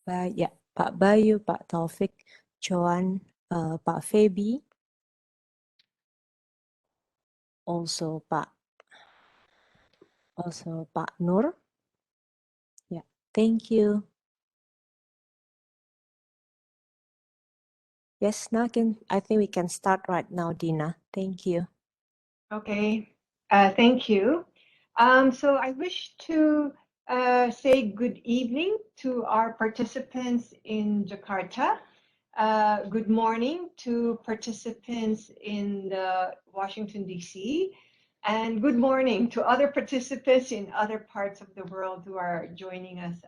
Ya, Pak Bayu, Pak Taufik, Joan, Pak Feby, also Pak Nur. Yeah, thank you. Yes, I think we can start right now, Dina. Thank you. Okay, thank you. So I wish to say good evening to our participants in Jakarta. Good morning to participants in Washington, D.C. And good morning to other participants in other parts of the world who are joining us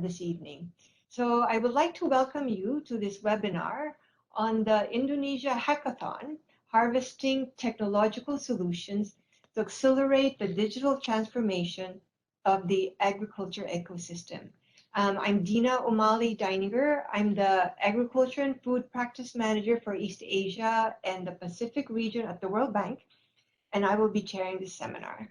this evening. So I would like to welcome you to this webinar on the Indonesia Hackathon, Harvesting Technological Solutions to Accelerate the Digital Transformation of the Agriculture Ecosystem. I'm Dina Omali Deininger. I'm the Agriculture and Food Practice Manager for East Asia and the Pacific region at the World Bank, and I will be chairing this seminar.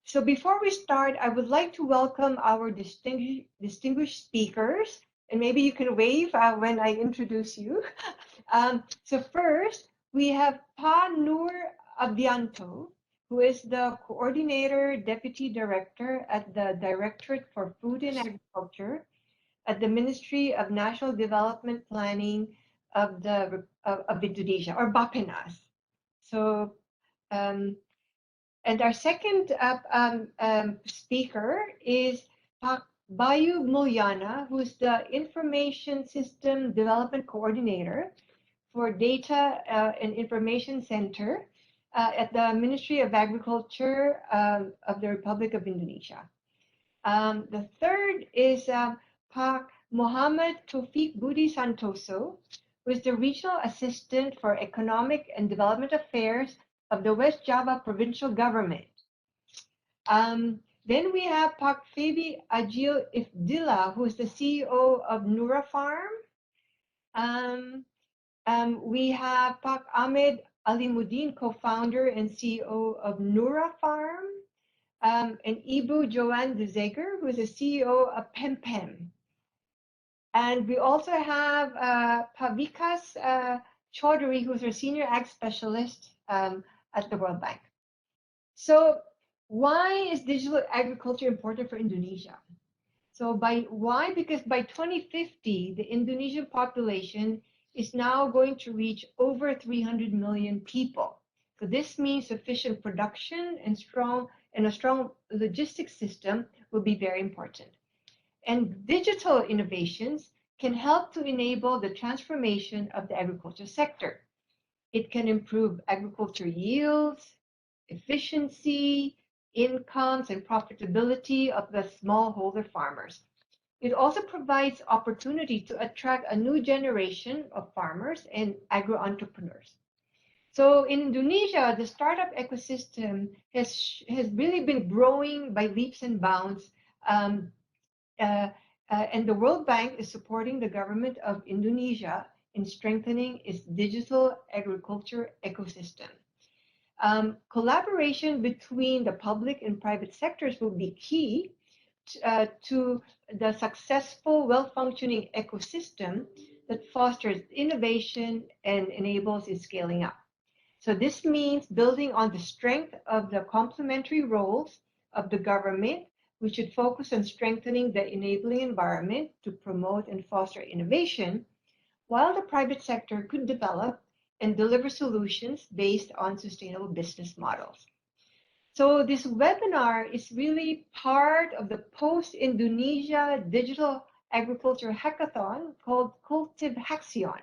So before we start, I would like to welcome our distinguished speakers, and maybe you can wave when I introduce you. So first, we have Pa Nur Abdianto, who is the Coordinator Deputy Director at the Directorate for Food and Agriculture at the Ministry of National Development Planning of Indonesia, or Bappenas. So, and our second speaker is Pak Bayu Mulyana, who is the Information System Development Coordinator for Data and Information Center at the Ministry of Agriculture of the Republic of Indonesia. The third is Pak Muhammad Taufik Budi Santoso, who is the Regional Assistant for Economic and Development Affairs of the West Java Provincial Government. Then we have Pak Feby Agil Ifdillah, who is the CEO of Neurafarm. We have Pak Ahmed Alimuddin, co-founder and CEO of Neurafarm, and Ibu Joanne de Zeger, who is the CEO of PemPem. And we also have Pavikas Chaudhary, who's our Senior Ag Specialist at the World Bank. So why is digital agriculture important for Indonesia? So why? Because by 2050, the Indonesian population is now going to reach over 300 million people. So this means sufficient production and a strong logistics system will be very important. And digital innovations can help to enable the transformation of the agriculture sector. It can improve agriculture yields, efficiency, incomes, and profitability of the smallholder farmers. It also provides opportunity to attract a new generation of farmers and agro-entrepreneurs. So in Indonesia, the startup ecosystem has really been growing by leaps and bounds. And the World Bank is supporting the government of Indonesia in strengthening its digital agriculture ecosystem. Collaboration between the public and private sectors will be key to the successful, well-functioning ecosystem that fosters innovation and enables its scaling up. So this means building on the strength of the complementary roles of the government, which should focus on strengthening the enabling environment to promote and foster innovation, while the private sector could develop and deliver solutions based on sustainable business models. So this webinar is really part of the post-Indonesia Digital Agriculture Hackathon called Cultivhacktion.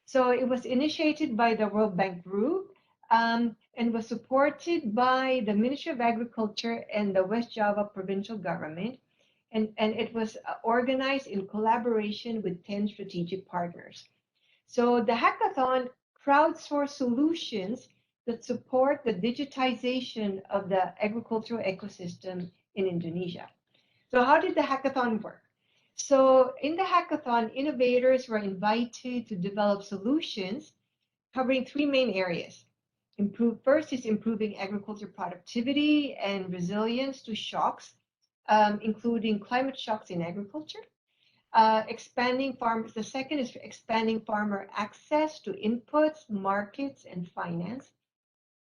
So it was initiated by the World Bank Group and was supported by the Ministry of Agriculture and the West Java Provincial Government. And it was organized in collaboration with 10 strategic partners. So the hackathon crowdsourced solutions that support the digitization of the agricultural ecosystem in Indonesia. So how did the hackathon work? So in the hackathon, innovators were invited to develop solutions covering three main areas. First is improving agriculture productivity and resilience to shocks including climate shocks in agriculture. Expanding farmers, the second is expanding farmer access to inputs, markets, and finance.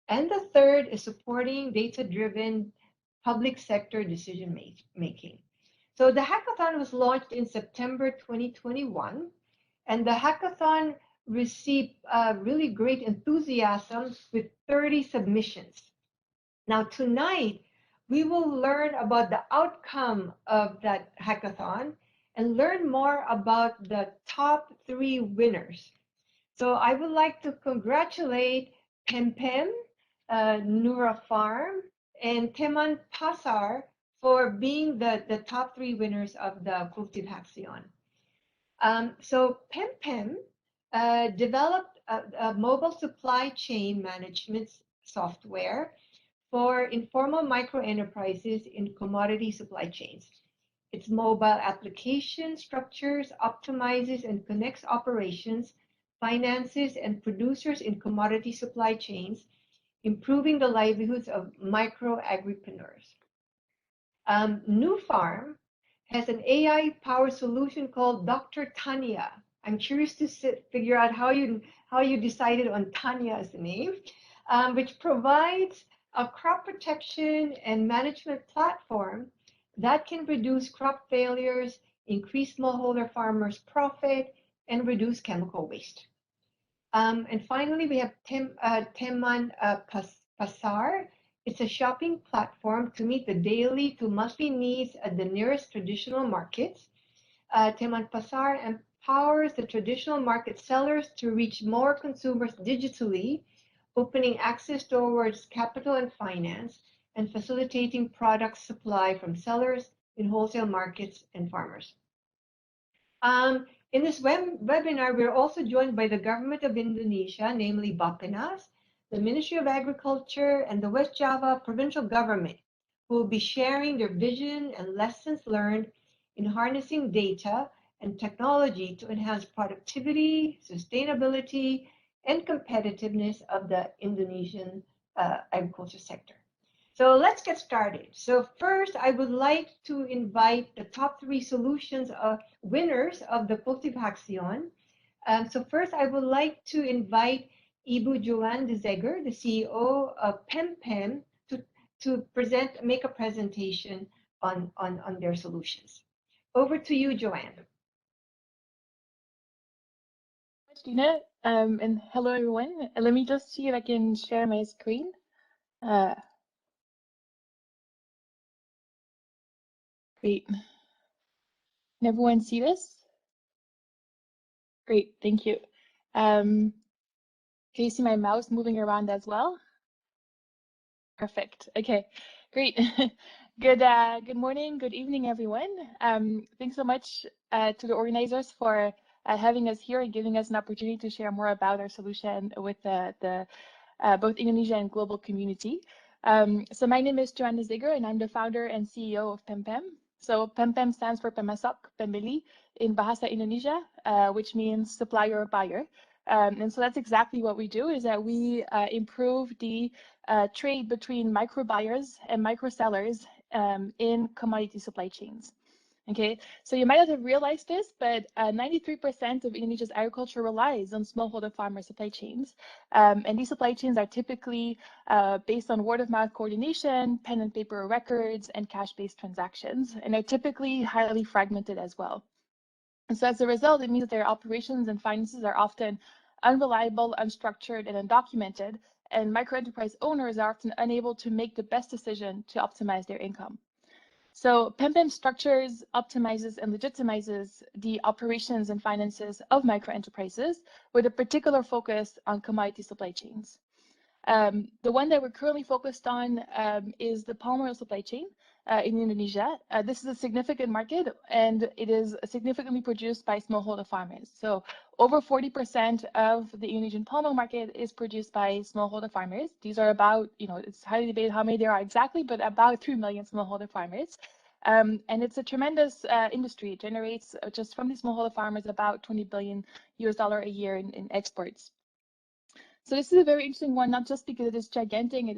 And the third is supporting data-driven public sector decision making. So the hackathon was launched in September 2021, and the hackathon received really great enthusiasm with 30 submissions. Now tonight, we will learn about the outcome of that hackathon and learn more about the top 3 winners. So I would like to congratulate PemPem, Neurafarm, and Teman Pasar for being the top 3 winners of the Cultivhacktion. So PemPem developed a mobile supply chain management software for informal micro enterprises in commodity supply chains. Its mobile application structures, optimizes, and connects operations, finances, and producers in commodity supply chains, improving the livelihoods of micro agripreneurs. Neurafarm has an AI-powered solution called Dr. Tanya. I'm curious to figure out how you decided on Tanya as the name, which provides a crop protection and management platform that can reduce crop failures, increase smallholder farmers' profit, and reduce chemical waste. And finally, we have Teman Pasar. It's a shopping platform to meet the daily to monthly needs at the nearest traditional markets. Teman Pasar empowers the traditional market sellers to reach more consumers digitally, opening access towards capital and finance, and facilitating product supply from sellers in wholesale markets and farmers. In this webinar, we're also joined by the government of Indonesia, namely Bappenas, the Ministry of Agriculture, and the West Java provincial government, who will be sharing their vision and lessons learned in harnessing data and technology to enhance productivity, sustainability, and competitiveness of the Indonesian agriculture sector. So let's get started. So first, I would like to invite the top 3 solutions winners of the Cultivhacktion. So first, I would like to invite Ibu Joanne de Zegger, the CEO of PemPem, to make a presentation on their solutions. Over to you, Joanne. Dina, and hello everyone. Let me just see if I can share my screen. Great. Can everyone see this? Great, thank you. Can you see my mouse moving around as well? Perfect. Okay, great. Good morning, good evening, everyone. Thanks so much to the organizers for having us here and giving us an opportunity to share more about our solution with the both Indonesia and global community. So my name is Joanne Ziger, and I'm the founder and CEO of PemPem. So PemPem stands for Pemasok Pembeli in Bahasa Indonesia, which means supplier or buyer. And so that's exactly what we do, is that we improve the trade between micro buyers and micro sellers in commodity supply chains. Okay, so you might not have realized this, but 93% of Indonesia's agriculture relies on smallholder farmer supply chains. And these supply chains are typically based on word-of-mouth coordination, pen and paper records, and cash-based transactions, and are typically highly fragmented as well. And so as a result, it means that their operations and finances are often unreliable, unstructured, and undocumented, and micro-enterprise owners are often unable to make the best decision to optimize their income. So PemPem structures, optimizes, and legitimizes the operations and finances of microenterprises with a particular focus on commodity supply chains. The one that we're currently focused on is the palm oil supply chain in Indonesia. This is a significant market, and it is significantly produced by smallholder farmers. So over 40% of the Indonesian palm oil market is produced by smallholder farmers. These are about, it's highly debated how many there are exactly, but about 3 million smallholder farmers. And it's a tremendous industry. It generates just from these smallholder farmers about $20 billion a year in exports. So this is a very interesting one, not just because it is gigantic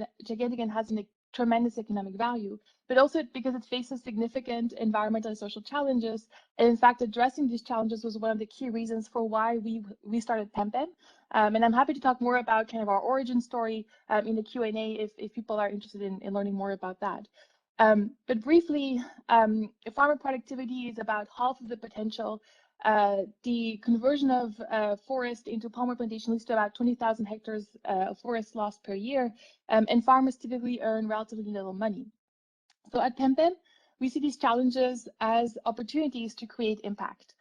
and has an tremendous economic value, but also because it faces significant environmental and social challenges. And in fact, addressing these challenges was one of the key reasons for why we started PemPem. And I'm happy to talk more about kind of our origin story in the Q&A if people are interested in learning more about that. But briefly, farmer productivity is about half of the potential. The conversion of forest into palm oil plantation leads to about 20,000 hectares of forest lost per year, and farmers typically earn relatively little money. So at PemPem, we see these challenges as opportunities to create impact.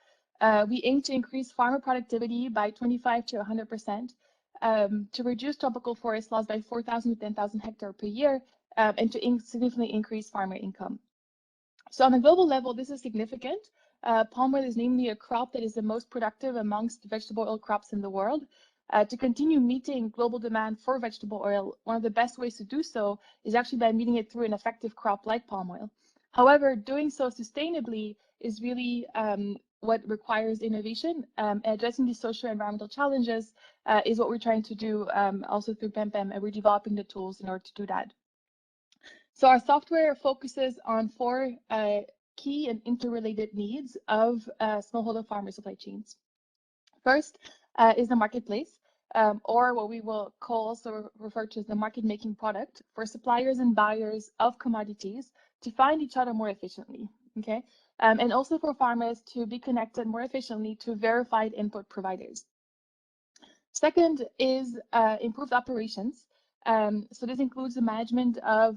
We aim to increase farmer productivity by 25 to 100%, to reduce tropical forest loss by 4,000 to 10,000 hectares per year, and to significantly increase farmer income. So on a global level, this is significant. Palm oil is namely a crop that is the most productive amongst vegetable oil crops in the world. To continue meeting global demand for vegetable oil, one of the best ways to do so is actually by meeting it through an effective crop like palm oil. However, doing so sustainably is really what requires innovation. Addressing these social and environmental challenges is what we're trying to do also through PemPem, and we're developing the tools in order to do that. So our software focuses on four key and interrelated needs of smallholder farmer supply chains. First is the marketplace, or what we will call also refer to as the market making product for suppliers and buyers of commodities to find each other more efficiently, okay? And also for farmers to be connected more efficiently to verified input providers. Second is improved operations. So this includes the management of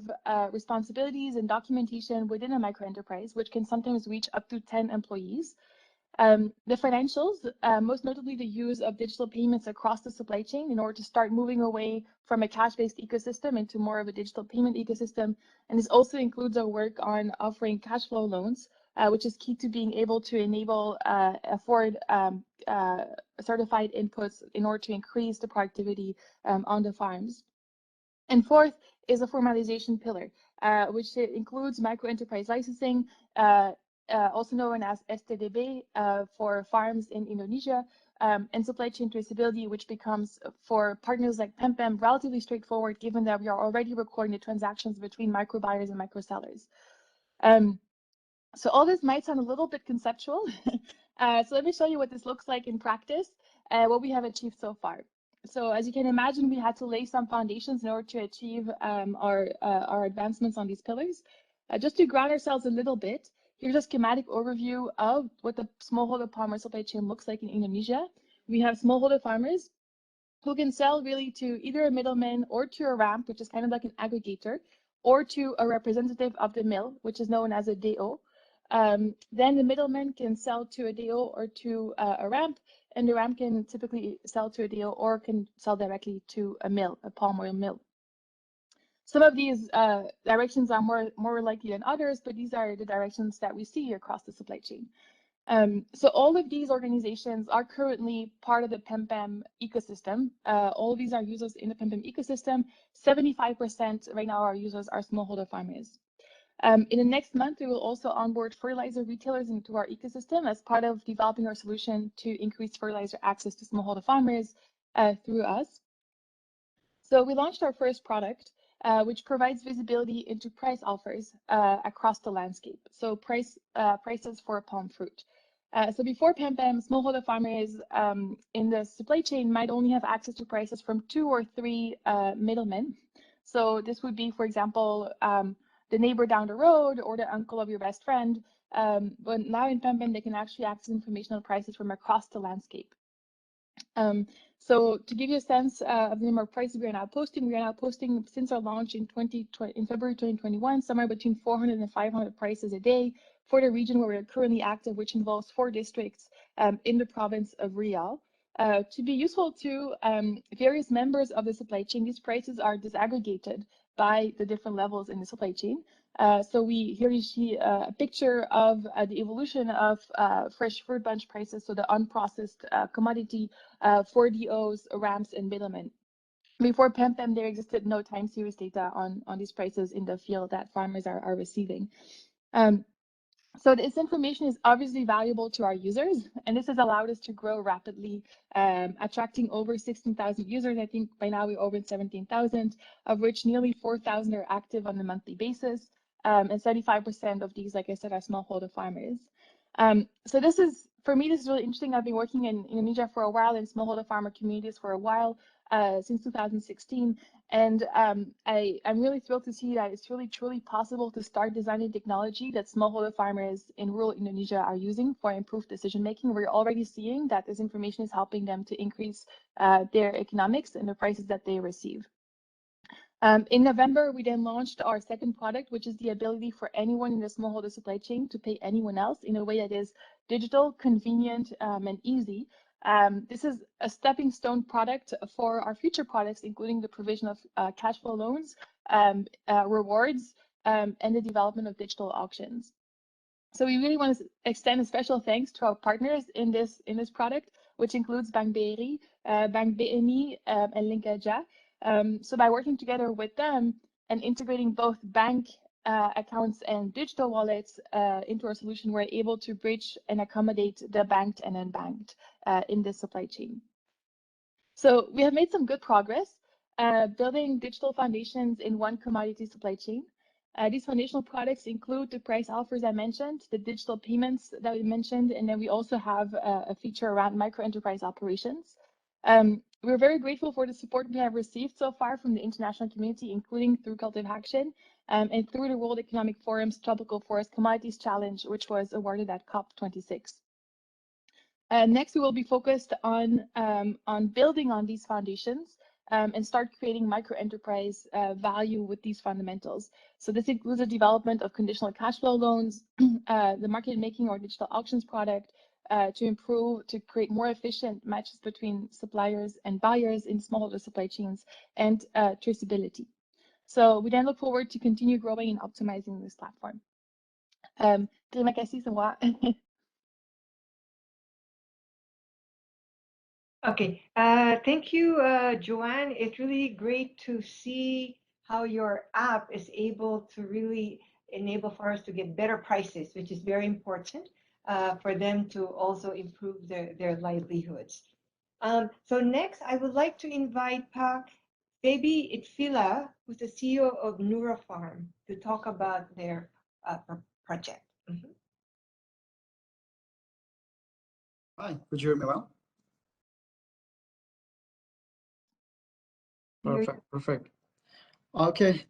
responsibilities and documentation within a microenterprise, which can sometimes reach up to 10 employees. The financials, most notably the use of digital payments across the supply chain in order to start moving away from a cash-based ecosystem into more of a digital payment ecosystem. And this also includes our work on offering cash flow loans, which is key to being able to enable afford certified inputs in order to increase the productivity on the farms. And fourth is a formalization pillar, which includes microenterprise licensing, also known as STDB for farms in Indonesia, and supply chain traceability, which becomes for partners like PemPem relatively straightforward, given that we are already recording the transactions between micro buyers and micro sellers. So all this might sound a little bit conceptual. So let me show you what this looks like in practice, what we have achieved so far. So as you can imagine, we had to lay some foundations in order to achieve our advancements on these pillars. Just to ground ourselves a little bit, here's a schematic overview of what the smallholder farmer supply chain looks like in Indonesia. We have smallholder farmers who can sell really to either a middleman or to a ramp, which is kind of like an aggregator, or to a representative of the mill, which is known as a DO. Then the middleman can sell to a DO or to a ramp, and the ramp can typically sell to a DO or can sell directly to a mill, a palm oil mill. Some of these directions are more likely than others, but these are the directions that we see across the supply chain. So all of these organizations are currently part of the PemPem ecosystem. All of these are users in the PemPem ecosystem. 75% right now our users are smallholder farmers. In the next month, we will also onboard fertilizer retailers into our ecosystem as part of developing our solution to increase fertilizer access to smallholder farmers through us. So we launched our first product, which provides visibility into price offers across the landscape. So prices for palm fruit. So before PemPem, smallholder farmers in the supply chain might only have access to prices from 2 or 3 middlemen. So this would be, for example, the neighbor down the road or the uncle of your best friend. But now in PemPem, they can actually access information on prices from across the landscape. So to give you a sense of the number of prices we are now posting since our launch in February 2021, somewhere between 400 and 500 prices a day for the region where we are currently active, which involves 4 districts in the province of Riau. To be useful to various members of the supply chain, these prices are disaggregated by the different levels in the supply chain. So here you see a picture of the evolution of fresh fruit bunch prices, so the unprocessed commodity for DOs, ramps, and middlemen. Before PemPem, there existed no time series data on these prices in the field that farmers are receiving. So this information is obviously valuable to our users, and this has allowed us to grow rapidly, attracting over 16,000 users. I think by now we're over 17,000, of which nearly 4,000 are active on a monthly basis, and 75% of these, like I said, are smallholder farmers. So this is, for me, this is really interesting. I've been working in Indonesia for a while, in smallholder farmer communities for a while, since 2016. And I'm really thrilled to see that it's really truly possible to start designing technology that smallholder farmers in rural Indonesia are using for improved decision making. We're already seeing that this information is helping them to increase their economics and the prices that they receive. In November, we then launched our second product, which is the ability for anyone in the smallholder supply chain to pay anyone else in a way that is digital, convenient, and easy. This is a stepping stone product for our future products, including the provision of cash flow loans, rewards, and the development of digital auctions. So we really want to extend a special thanks to our partners in this product, which includes Bank BRI, Bank BNI, and Linkaja. So by working together with them and integrating both bank accounts and digital wallets into our solution, we're able to bridge and accommodate the banked and unbanked in this supply chain. So we have made some good progress building digital foundations in one commodity supply chain. These foundational products include the price offers I mentioned, the digital payments that we mentioned, and then we also have a feature around micro enterprise operations. We're very grateful for the support we have received so far from the international community, including through Cultivhacktion and through the World Economic Forum's Tropical Forest Commodities Challenge, which was awarded at COP26. Next, we will be focused on building on these foundations and start creating micro-enterprise value with these fundamentals. So this includes the development of conditional cash flow loans, the market making or digital auctions product to create more efficient matches between suppliers and buyers in smallholder supply chains, and traceability. So we then look forward to continue growing and optimizing this platform. Terima kasih semua. Okay, thank you, Joanne. It's really great to see how your app is able to really enable farmers to get better prices, which is very important for them to also improve their livelihoods. So next, I would like to invite Pak Baby Itfila, who's the CEO of Neurafarm, to talk about their project. Mm-hmm. Hi, could you hear me well? Perfect. Okay.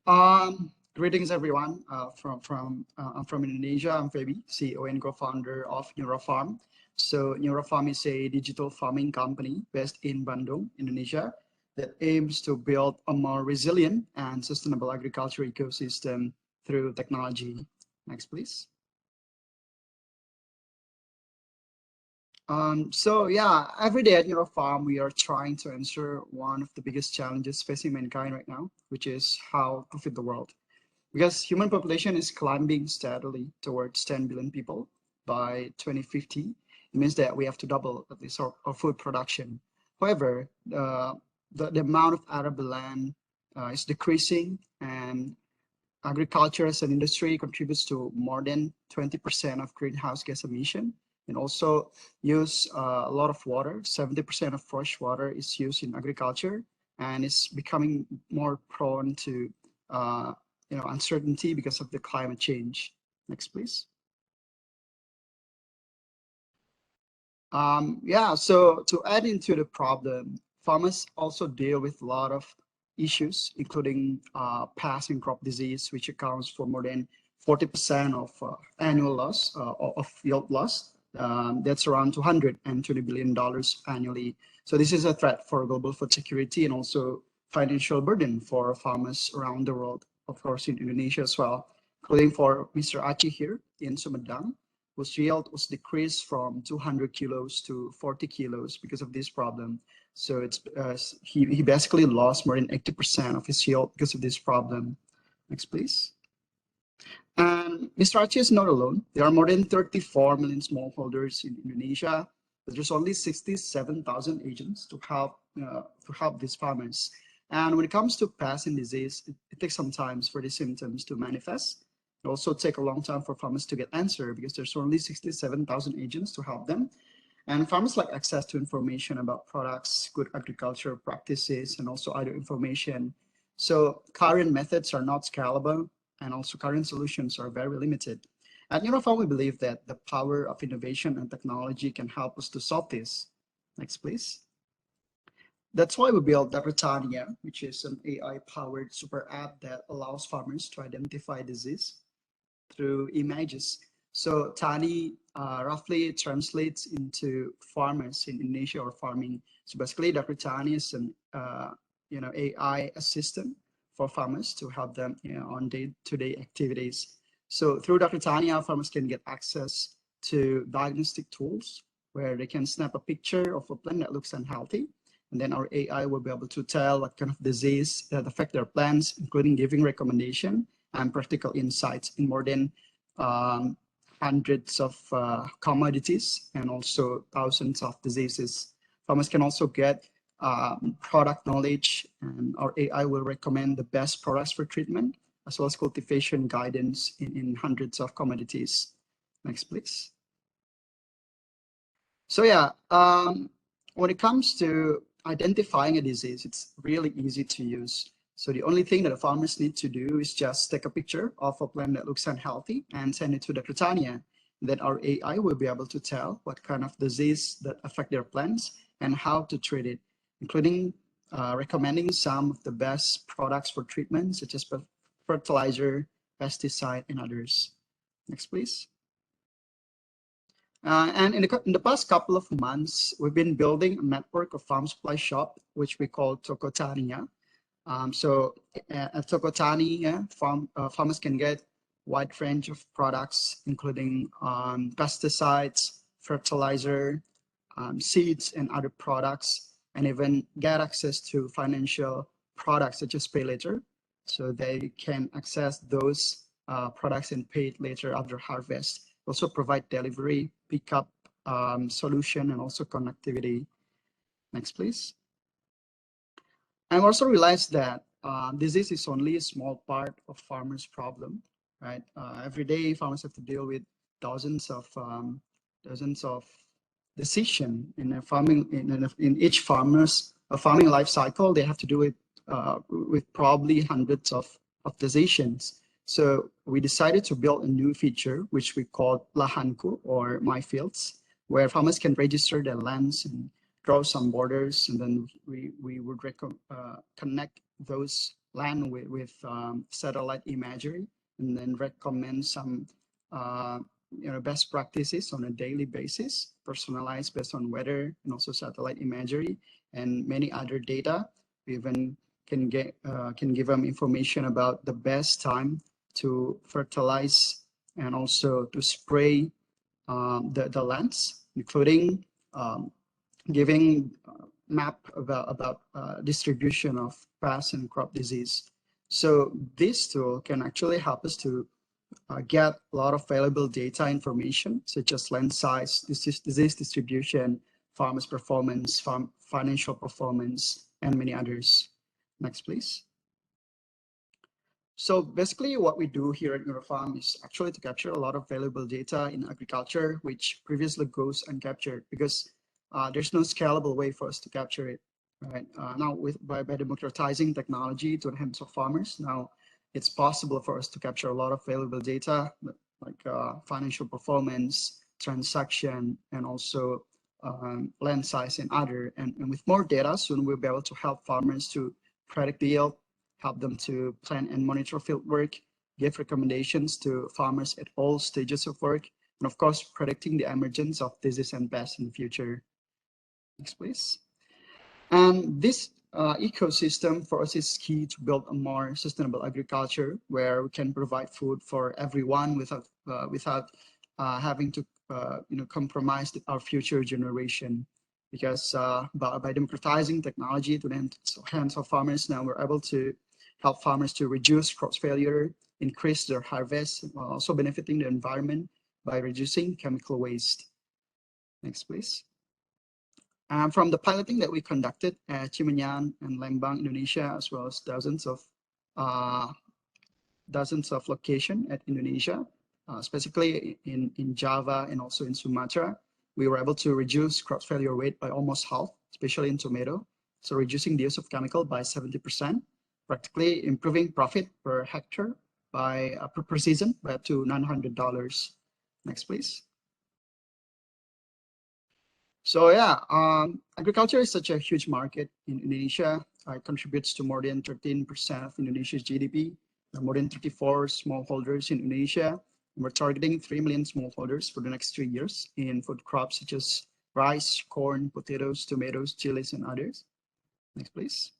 Greetings everyone. I'm from Indonesia. I'm Febi, CEO and co-founder of Neurafarm. So Neurafarm is a digital farming company based in Bandung, Indonesia, that aims to build a more resilient and sustainable agriculture ecosystem through technology. Next, please. So yeah, every day at Neurafarm, we are trying to answer one of the biggest challenges facing mankind right now, which is how to feed the world. Because human population is climbing steadily towards 10 billion people by 2050, it means that we have to double at least our food production. However, the amount of arable land is decreasing, and agriculture as an industry contributes to more than 20% of greenhouse gas emission, and also use a lot of water. 70% of fresh water is used in agriculture, and it's becoming more prone to uncertainty because of the climate change. Next, please. Yeah, so to add into the problem, farmers also deal with a lot of issues, including pest and crop disease, which accounts for more than 40% of annual loss of yield loss. That's around $220 billion annually. So this is a threat for global food security and also financial burden for farmers around the world, of course in Indonesia as well, including for Mr. Aceh here in Sumedang, whose yield was decreased from 200 kilos to 40 kilos because of this problem. So it's he basically lost more than 80% of his yield because of this problem. Next, please. And Mr. Aceh is not alone. There are more than 34 million smallholders in Indonesia, but there's only 67,000 agents to help these farmers. And when it comes to pest and disease, it takes some time for the symptoms to manifest. It also take a long time for farmers to get answer because there's only 67,000 agents to help them. And farmers like access to information about products, good agricultural practices, and also other information. So current methods are not scalable, and also current solutions are very limited. At Neurafarm, we believe that the power of innovation and technology can help us to solve this. Next, please. That's why we built Britannia, which is an AI-powered super app that allows farmers to identify disease through images. So Tani roughly translates into farmers in Indonesia or farming. So basically, Dr. Tani is an AI assistant for farmers to help them on day-to-day activities. So through Dr. Tani, our farmers can get access to diagnostic tools where they can snap a picture of a plant that looks unhealthy. And then our AI will be able to tell what kind of disease that affect their plants, including giving recommendation and practical insights in more than hundreds of commodities and also thousands of diseases. Farmers can also get product knowledge, and our AI will recommend the best products for treatment, as well as cultivation guidance in hundreds of commodities. Next, please. So yeah, when it comes to identifying a disease, it's really easy to use. So the only thing that the farmers need to do is just take a picture of a plant that looks unhealthy and send it to the Britannia. Then our AI will be able to tell what kind of disease that affect their plants and how to treat it, including recommending some of the best products for treatment, such as fertilizer, pesticide, and others. Next, please. And in the past couple of months, we've been building a network of farm supply shop, which we call Tokotania. So at Tokotania, farmers can get wide range of products, including pesticides, fertilizer, seeds, and other products, and even get access to financial products such as pay later. So they can access those products and pay it later after harvest. Also provide delivery, pickup solution, and also connectivity. Next, please. I also realized that disease is only a small part of farmers' problem, right? Every day, farmers have to deal with dozens of decision in a farming in each farmer's farming life cycle. They have to do it with probably hundreds of decisions. So we decided to build a new feature, which we called Lahanku, or My Fields, where farmers can register their lands and draw some borders, and then we would connect those land with satellite imagery, and then recommend some best practices on a daily basis, personalized based on weather and also satellite imagery and many other data. We even can give them information about the best time to fertilize and also to spray the lands, including giving map about distribution of pest and crop disease. So this tool can actually help us to get a lot of valuable data information, such as land size, disease distribution, farmers' performance, financial performance, and many others. Next, please. So basically what we do here at Neurafarm is actually to capture a lot of valuable data in agriculture, which previously goes uncaptured because there's no scalable way for us to capture it. Right now, by democratizing technology to the hands of farmers, now it's possible for us to capture a lot of valuable data, like financial performance, transaction, and also land size and other. And with more data, soon we'll be able to help farmers to predict the yield, help them to plan and monitor field work, give recommendations to farmers at all stages of work, and of course, predicting the emergence of disease and pests in the future. Next, please. And this ecosystem for us is key to build a more sustainable agriculture where we can provide food for everyone without having to compromise our future generation. Because by democratizing technology to the hands of farmers, now we're able to help farmers to reduce crop failure, increase their harvest, while also benefiting the environment by reducing chemical waste. Next, please. From the piloting that we conducted at Cimenyan and Lembang, Indonesia, as well as dozens of dozens of locations at Indonesia, specifically in Java and also in Sumatra. We were able to reduce crop failure rate by almost half, especially in tomato. So reducing the use of chemical by 70%, practically improving profit per hectare by per season by up to $900. Next, please. So yeah, agriculture is such a huge market in Indonesia. It contributes to more than 13% of Indonesia's GDP. There are more than 34 smallholders in Indonesia. And we're targeting 3 million smallholders for the next 3 years in food crops such as rice, corn, potatoes, tomatoes, chilies, and others. Next, please.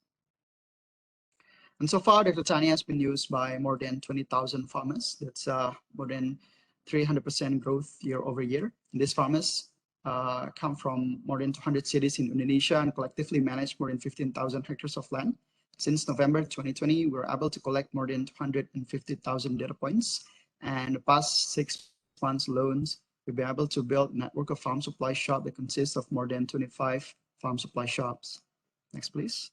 And so far, the Titania has been used by more than 20,000 farmers. That's more than 300% growth year over year. And these farmers come from more than 200 cities in Indonesia and collectively manage more than 15,000 hectares of land. Since November 2020, we were able to collect more than 250,000 data points. And the past 6 months loans, we've been able to build a network of farm supply shops that consists of more than 25 farm supply shops. Next, please.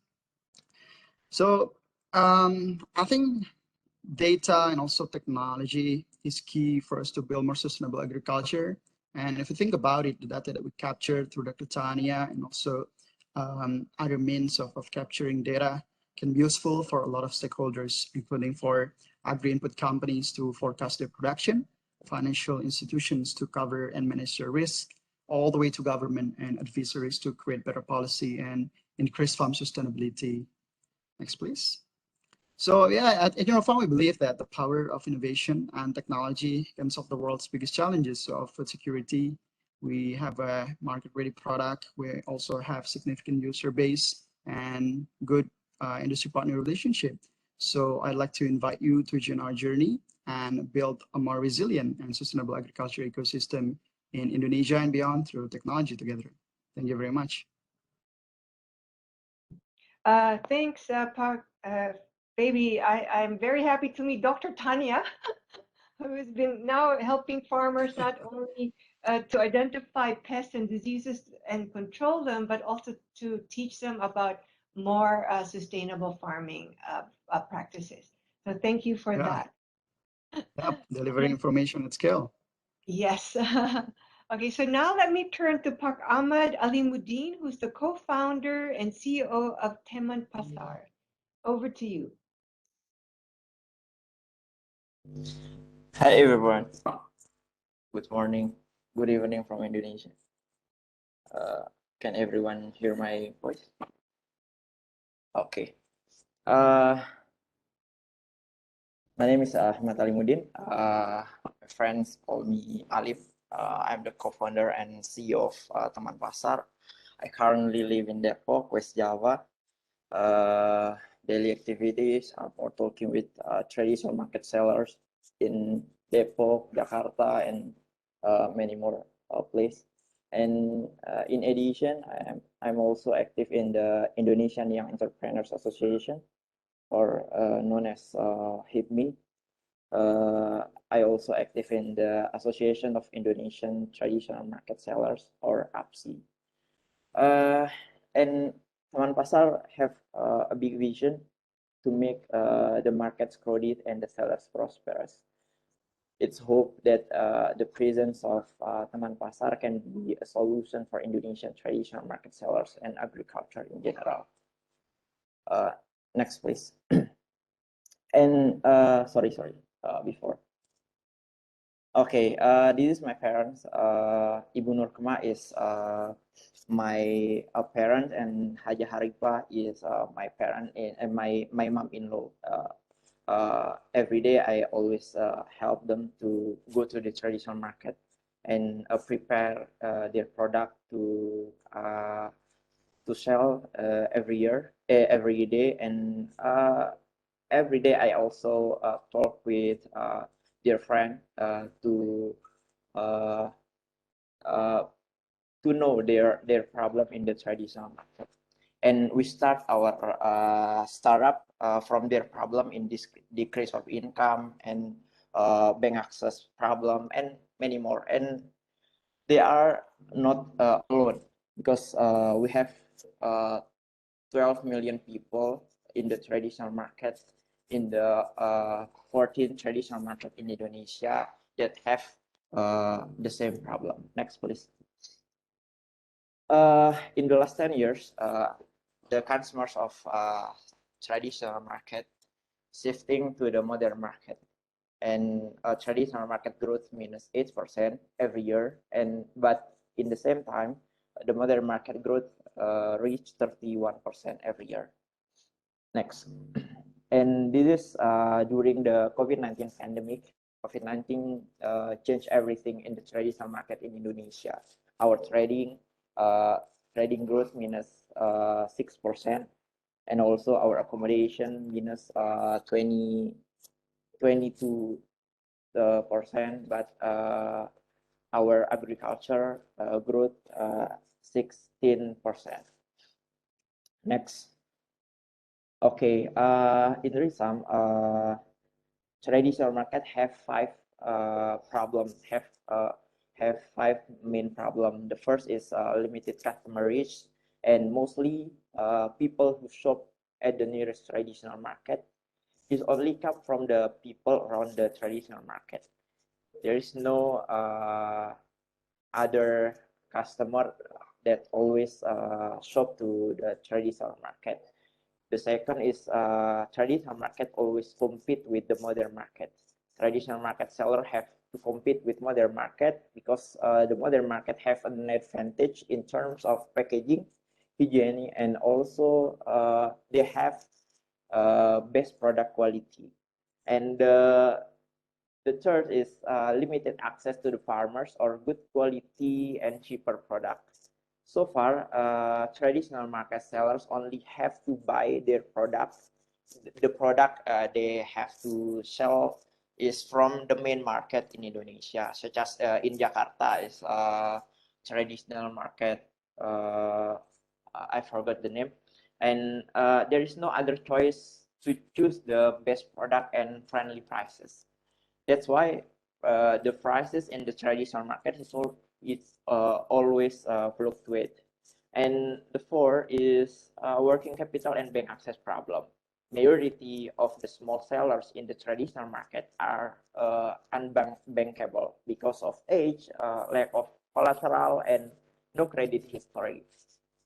So I think data and also technology is key for us to build more sustainable agriculture. And if you think about it, the data that we capture through Dr. Tania and also other means of capturing data can be useful for a lot of stakeholders, including for agri-input companies to forecast their production, financial institutions to cover and manage their risk, all the way to government and advisories to create better policy and increase farm sustainability. Next, please. So yeah, at Neurafarm, we believe that the power of innovation and technology can solve the world's biggest challenges of food security. We have a market-ready product. We also have significant user base and good industry partner relationship. So I'd like to invite you to join our journey and build a more resilient and sustainable agriculture ecosystem in Indonesia and beyond through technology together. Thank you very much. Thanks, Park. Baby, I'm very happy to meet Dr. Tanya, who has been now helping farmers not only to identify pests and diseases and control them, but also to teach them about more sustainable farming practices. So thank you for that. Yep, delivering information at scale. Yes. Okay, so now let me turn to Pak Ahmad Alimuddin, who's the co-founder and CEO of Teman Pasar. Over to you. Hi everyone. Good morning, good evening from Indonesia. Can everyone hear my voice? Okay. My name is Ahmad Alimuddin. My friends call me Alif. I'm the co-founder and CEO of Teman Pasar. I currently live in Depok, West Java. Daily activities are more talking with traditional market sellers in Depok, Jakarta, and many more places. And in addition, I'm also active in the Indonesian Young Entrepreneurs Association, or known as HIPMI. I also active in the Association of Indonesian Traditional Market Sellers, or APSI. And Teman Pasar have a big vision to make the markets crowded and the sellers prosperous. It's hope that the presence of Teman Pasar can be a solution for Indonesian traditional market sellers and agriculture in general. Next, please. And sorry, before. Okay, this is my parents. Ibu Nurkema is my parent, and Haja Haripah is my parent and my mom-in-law. Every day I always help them to go to the traditional market and prepare their product to sell every day, and every day I also talk with their friend to know their problem in the traditional market. And we start our startup from their problem in this decrease of income and bank access problem and many more. And they are not alone, because we have 12 million people in the traditional market in the 14 traditional market in Indonesia that have the same problem. Next, please. In the last 10 years, the consumers of traditional market shifting to the modern market, and traditional market growth minus 8% every year, but in the same time, the modern market growth reached 31% every year. Next. And this is during the COVID-19 pandemic. COVID-19 changed everything in the traditional market in Indonesia. Our trading growth minus 6%, and also our accommodation minus 22%, but our agriculture growth 16%. Next. Okay, in resume, traditional market have five problems. Have five main problems. The first is limited customer reach, and mostly people who shop at the nearest traditional market is only come from the people around the traditional market. There is no other customer that always shop to the traditional market. The second is traditional market always compete with the modern market. Traditional market seller have to compete with modern market because the modern market have an advantage in terms of packaging, hygiene, and also they have best product quality. And the third is limited access to the farmers or good quality and cheaper products. So far, traditional market sellers only have to buy their products. The product they have to sell is from the main market in Indonesia, such as in Jakarta is traditional market. I forgot the name, and there is no other choice to choose the best product and friendly prices. That's why the prices in the traditional market is always fluctuate. And the fourth is working capital and bank access problem. Majority of the small sellers in the traditional market are unbankable because of age, lack of collateral, and no credit history.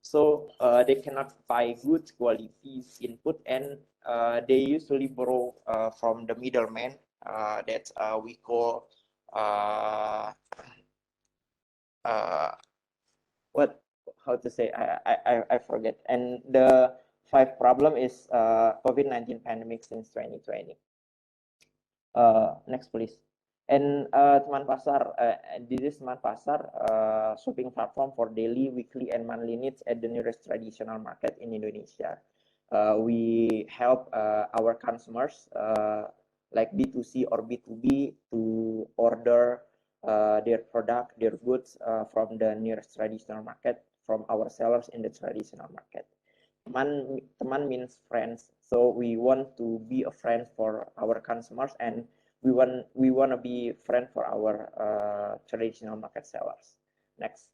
So they cannot buy good quality input, and they usually borrow from the middleman that we call what, how to say, I forget. And the five problem is COVID-19 pandemic since 2020. Next, please. And Teman Pasar, this is Teman Pasar, shopping platform for daily, weekly, and monthly needs at the nearest traditional market in Indonesia. We help our consumers like B2C or B2B to order their product, their goods from the nearest traditional market from our sellers in the traditional market. Teman means friends, so we want to be a friend for our consumers, and we want to be friend for our traditional market sellers. Next.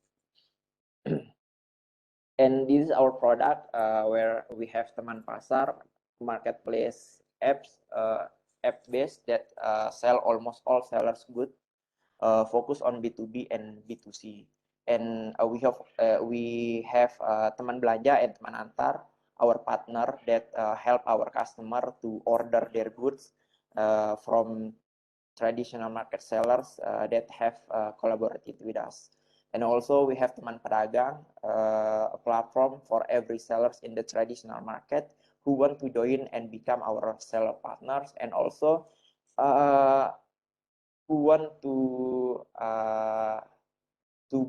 And this is our product where we have Teman Pasar marketplace apps, app-based that sell almost all sellers good, focus on B2B and B2C. And we have Teman Belanja and Teman Antar, our partner that help our customer to order their goods from traditional market sellers that have collaborated with us. And also we have Teman Pedagang, a platform for every sellers in the traditional market who want to join and become our seller partners, and also who want to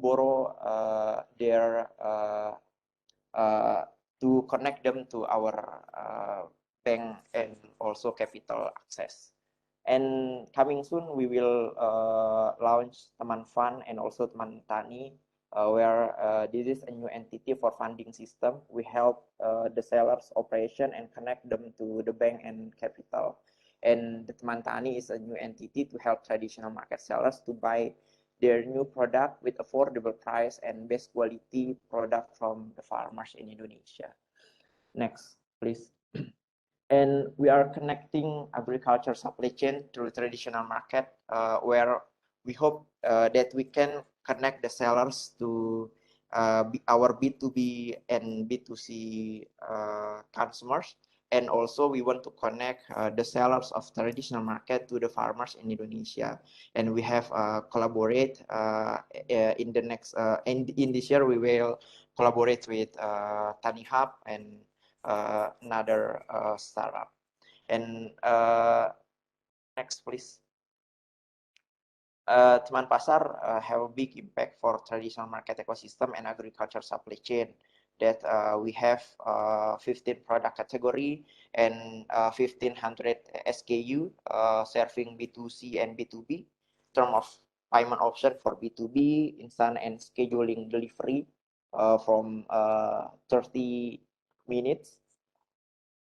borrow their to connect them to our bank and also capital access. And coming soon, we will launch Teman Fund and also Teman Tani, where this is a new entity for funding system. We help the sellers operation and connect them to the bank and capital. And the Teman Tani is a new entity to help traditional market sellers to buy their new product with affordable price and best quality product from the farmers in Indonesia. Next, please. And we are connecting agriculture supply chain to traditional market, where we hope that we can connect the sellers to our B2B and B2C consumers. And also we want to connect the sellers of traditional market to the farmers in Indonesia. And we have collaborate in the next, in this year, we will collaborate with Tani Hub and another startup. And next, please. Teman Pasar have a big impact for traditional market ecosystem and agriculture supply chain. That we have 15 product category and 1500 SKU serving B2C and B2B. Term of payment option for B2B, instant and scheduling delivery from 30 minutes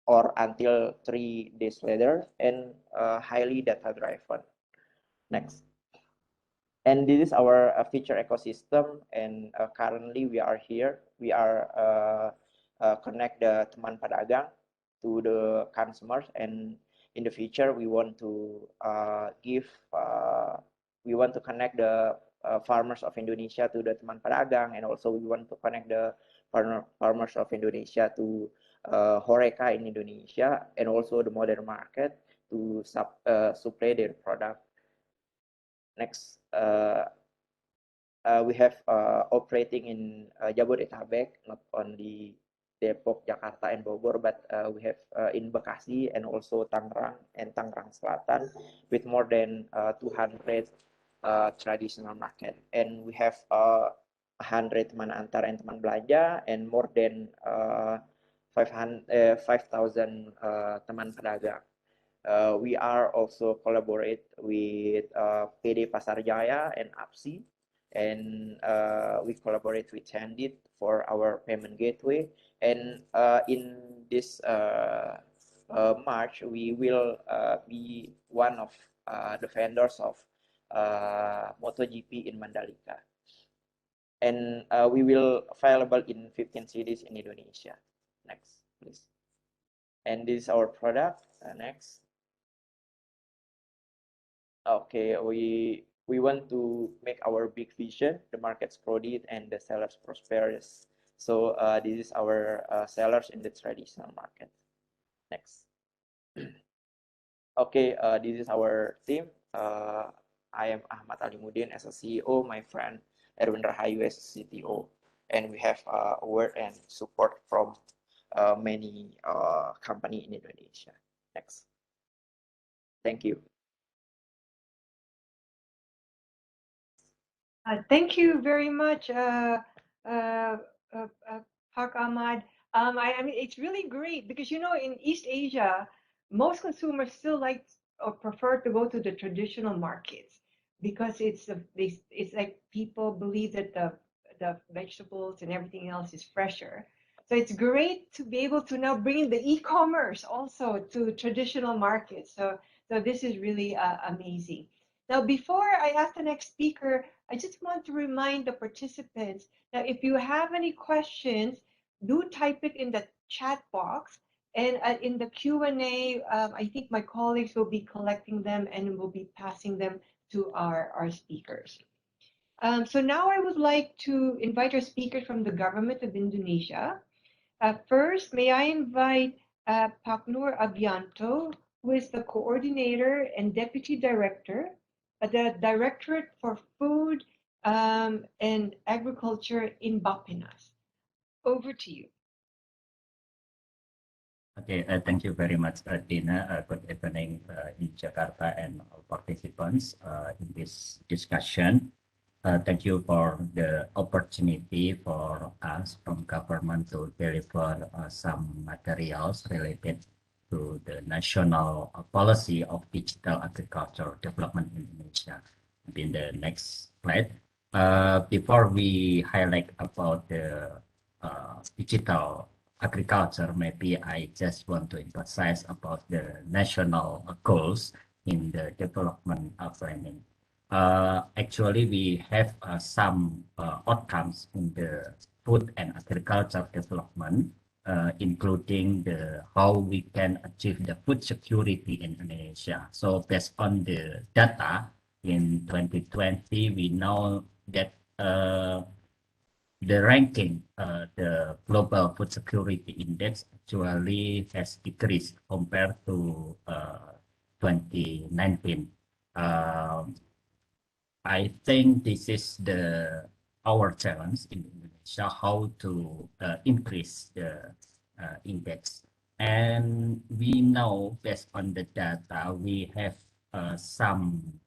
or until 3 days later, and highly data driven. Next. And this is our feature ecosystem, and currently we are here. We are connect the teman pedagang to the consumers, and in the future we want to we want to connect the farmers of Indonesia to the teman pedagang, and also we want to connect the farmers of Indonesia to Horeca in Indonesia, and also the modern market to supply their product. Next, we have operating in Jabodetabek, not only Depok, Jakarta, and Bogor, but we have in Bekasi and also Tangerang and Tangerang Selatan with more than 200 traditional market. And we have 100 teman antar and teman belanja, and more than 5,000 teman pedagang. We are also collaborate with PD Pasar Jaya and APSI, and we collaborate with Candid for our payment gateway. And in this March, we will be one of the vendors of MotoGP in Mandalika. And we will available in 15 cities in Indonesia. Next, please. And this is our product. Next. Okay, we want to make our big vision, the market's crowded and the sellers prosperous. So this is our sellers in the traditional market. Next. Okay, this is our team. I am Ahmad Alimuddin as a CEO, my friend Erwin Rahayu as a CTO, and we have word and support from many company in Indonesia. Next. Thank you. Thank you very much, Pak Ahmad. I mean, it's really great because, you know, in East Asia, most consumers still like or prefer to go to the traditional markets because it's like people believe that the vegetables and everything else is fresher. So it's great to be able to now bring in the e-commerce also to traditional markets. So this is really amazing. Now, before I ask the next speaker, I just want to remind the participants that if you have any questions, do type it in the chat box, and in the Q&A, I think my colleagues will be collecting them and will be passing them to our speakers. So now I would like to invite our speakers from the government of Indonesia. First, may I invite Pak Nur Abianto, who is the coordinator and deputy director at the Directorate for Food and Agriculture in Bappenas. Over to you. Okay, thank you very much, Dina. Good evening in Jakarta and all participants in this discussion. Thank you for the opportunity for us from government to deliver some materials related to the national policy of digital agriculture development in Indonesia. In the next slide, before we highlight about the digital agriculture, maybe I just want to emphasize about the national goals in the development planning. Actually, we have some outcomes in the food and agriculture development including the how we can achieve the food security in Indonesia. So based on the data in 2020, we know that the ranking, the global food security index actually has decreased compared to 2019. I think this is our challenge in Indonesia, how to increase the index. And we know based on the data, we have some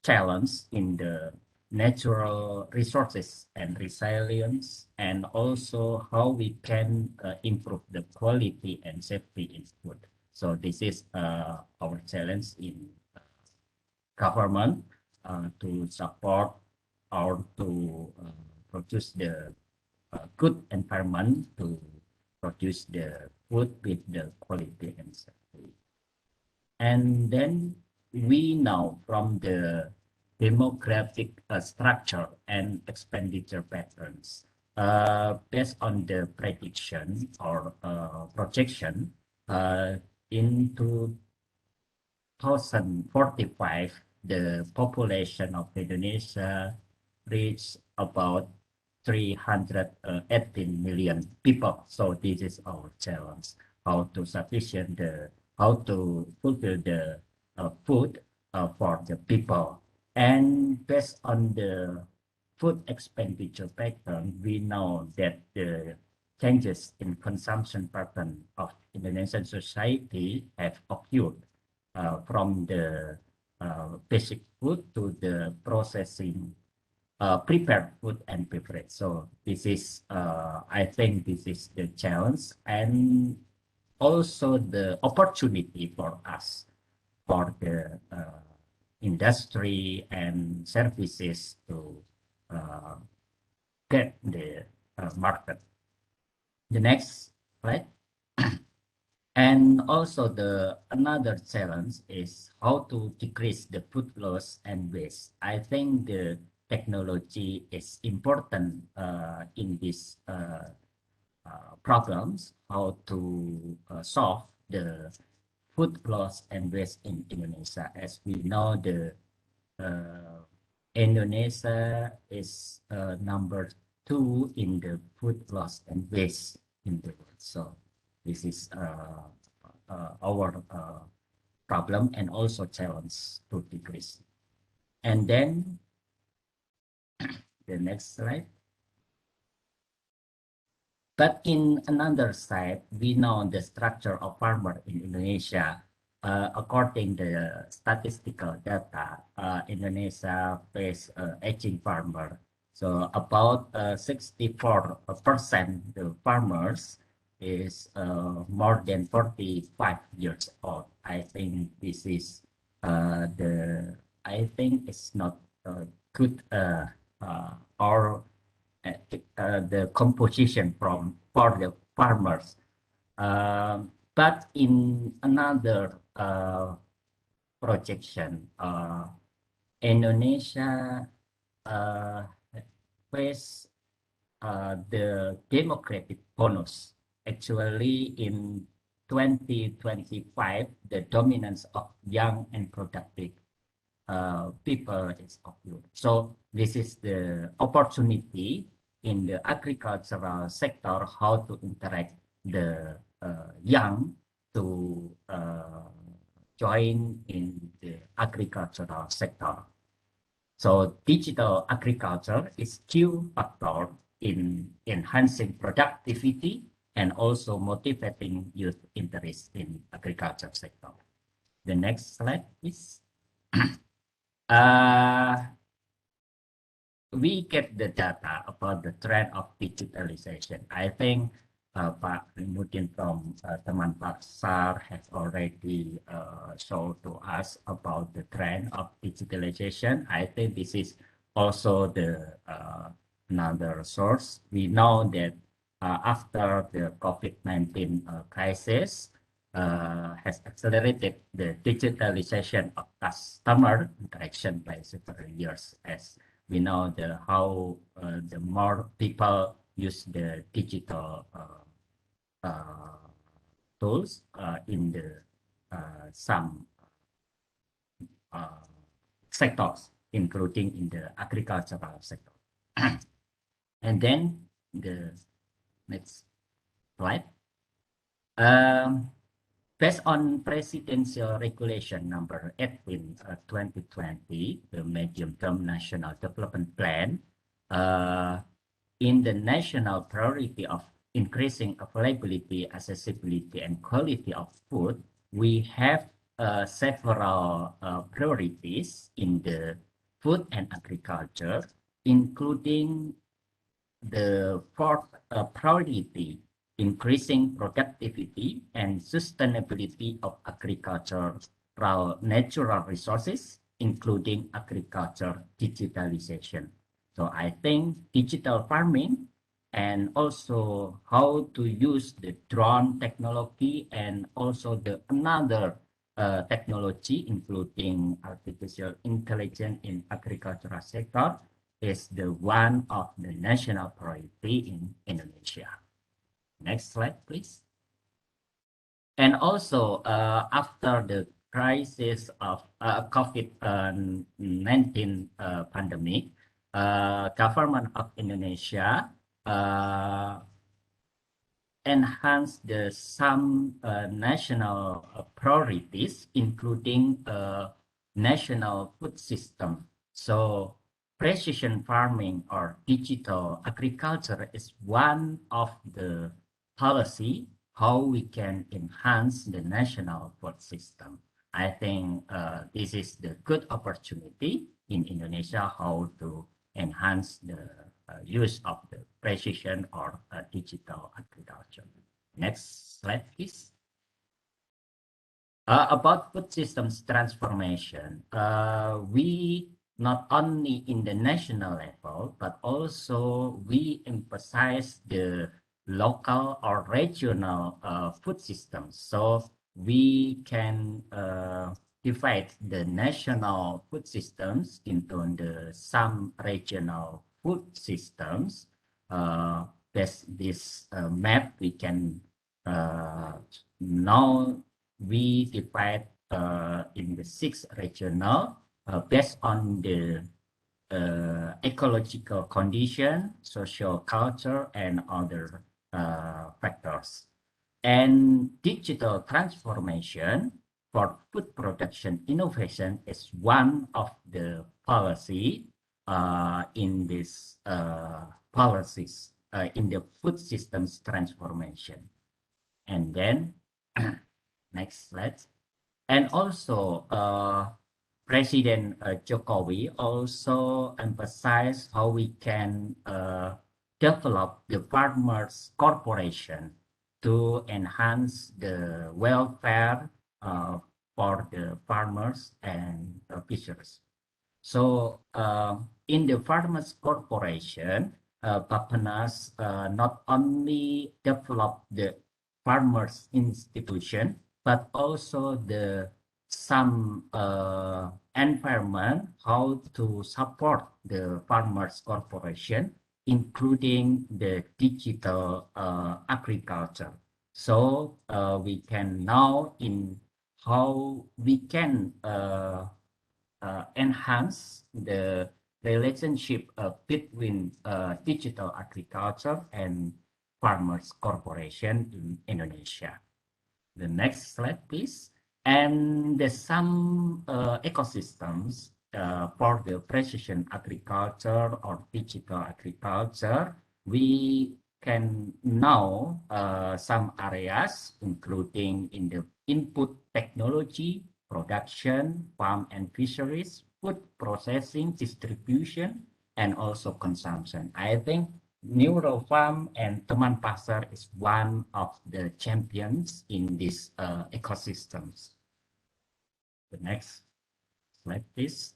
challenge in the natural resources and resilience, and also how we can improve the quality and safety in food. So this is our challenge in government to support or to produce the good environment to produce the food with the quality and safety. And then we know from the demographic structure and expenditure patterns, based on the prediction or projection, in 2045, the population of Indonesia reached about 318 million people. So this is our challenge: how to fulfill the food for the people. And based on the food expenditure pattern, we know that the changes in consumption pattern of Indonesian society have occurred from the basic food to the processing prepared food and beverage. So this is, I think this is the challenge and also the opportunity for us, for the industry and services to get the market. The next slide. And also another challenge is how to decrease the food loss and waste. I think the technology is important in these problems, how to solve the food loss and waste in Indonesia. As we know, Indonesia is number 2 in the food loss and waste in the world. So this is our problem and also challenge to decrease. And then the next slide. But in another side, we know the structure of farmer in Indonesia. According to the statistical data, Indonesia face aging farmer. So about 64% the farmers is more than 45 years old. I think this is I think it's not good or the composition for the farmers. But in another projection, Indonesia face the demographic bonus. Actually, in 2025, the dominance of young and productive people is occurred. So this is the opportunity in the agricultural sector, how to interact the young to join in the agricultural sector. So digital agriculture is key factor in enhancing productivity and also motivating youth interest in agriculture sector. The next slide, please. We get the data about the trend of digitalization. I think Pak Mudin from Teman Pasar has already shown to us about the trend of digitalization. I think this is also the another source. We know that after the COVID-19 crisis, has accelerated the digitalization of customer interaction by several years. As we know, how the more people use the digital tools in the some sectors, including in the agricultural sector. And then the next slide. Based on Presidential Regulation number 18, 2020, the medium-term national development plan, in the national priority of increasing availability, accessibility, and quality of food, we have several priorities in the food and agriculture, including the fourth priority, increasing productivity and sustainability of agricultural natural resources, including agriculture digitalization. So I think digital farming and also how to use the drone technology and also the another technology, including artificial intelligence in agricultural sector, is the one of the national priority in Indonesia. Next slide, please. And also, after the crisis of COVID-19 pandemic, government of Indonesia enhance the some national priorities, including national food system. So precision farming or digital agriculture is one of the policy how we can enhance the national food system. I think this is the good opportunity in Indonesia how to enhance the use of the precision or digital agriculture. Next slide, please. About food systems transformation, we not only in the national level, but also we emphasize the local or regional food systems. So we can divide the national food systems into the some regional food systems. This map we can now we divide in the 6 regional based on the ecological condition, social culture, and other factors. And digital transformation for food production innovation is one of the policy in this policies in the food systems transformation. And then next slide. And also President Jokowi also emphasized how we can develop the farmers corporation to enhance the welfare for the farmers and fishers. So in the farmers corporation, Bapenas not only develop the farmers institution, but also the some environment how to support the farmers corporation, including the digital agriculture. So we can now in how we can enhance the relationship between digital agriculture and farmers corporation in Indonesia. The next slide, please. And there's some ecosystems for the precision agriculture or digital agriculture. We can know some areas, including in the input technology, production, farm and fisheries, food processing, distribution, and also consumption. I think Neurafarm and Teman Pasar is one of the champions in these ecosystems. The next slide, please.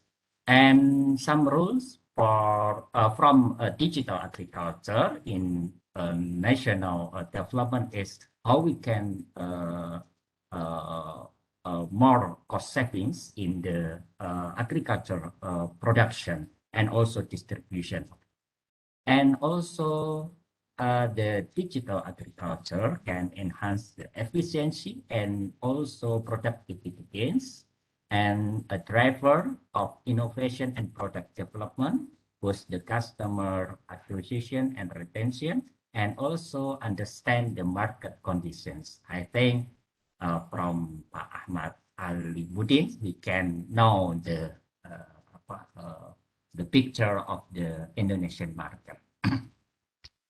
And some rules for from digital agriculture in national development is how we can more cost savings in the agriculture production and also distribution. And also the digital agriculture can enhance the efficiency and also productivity gains, and a driver of innovation and product development, boost the customer acquisition and retention, and also understand the market conditions. I think from Pak Ahmad Ali Budin, we can know the picture of the Indonesian market.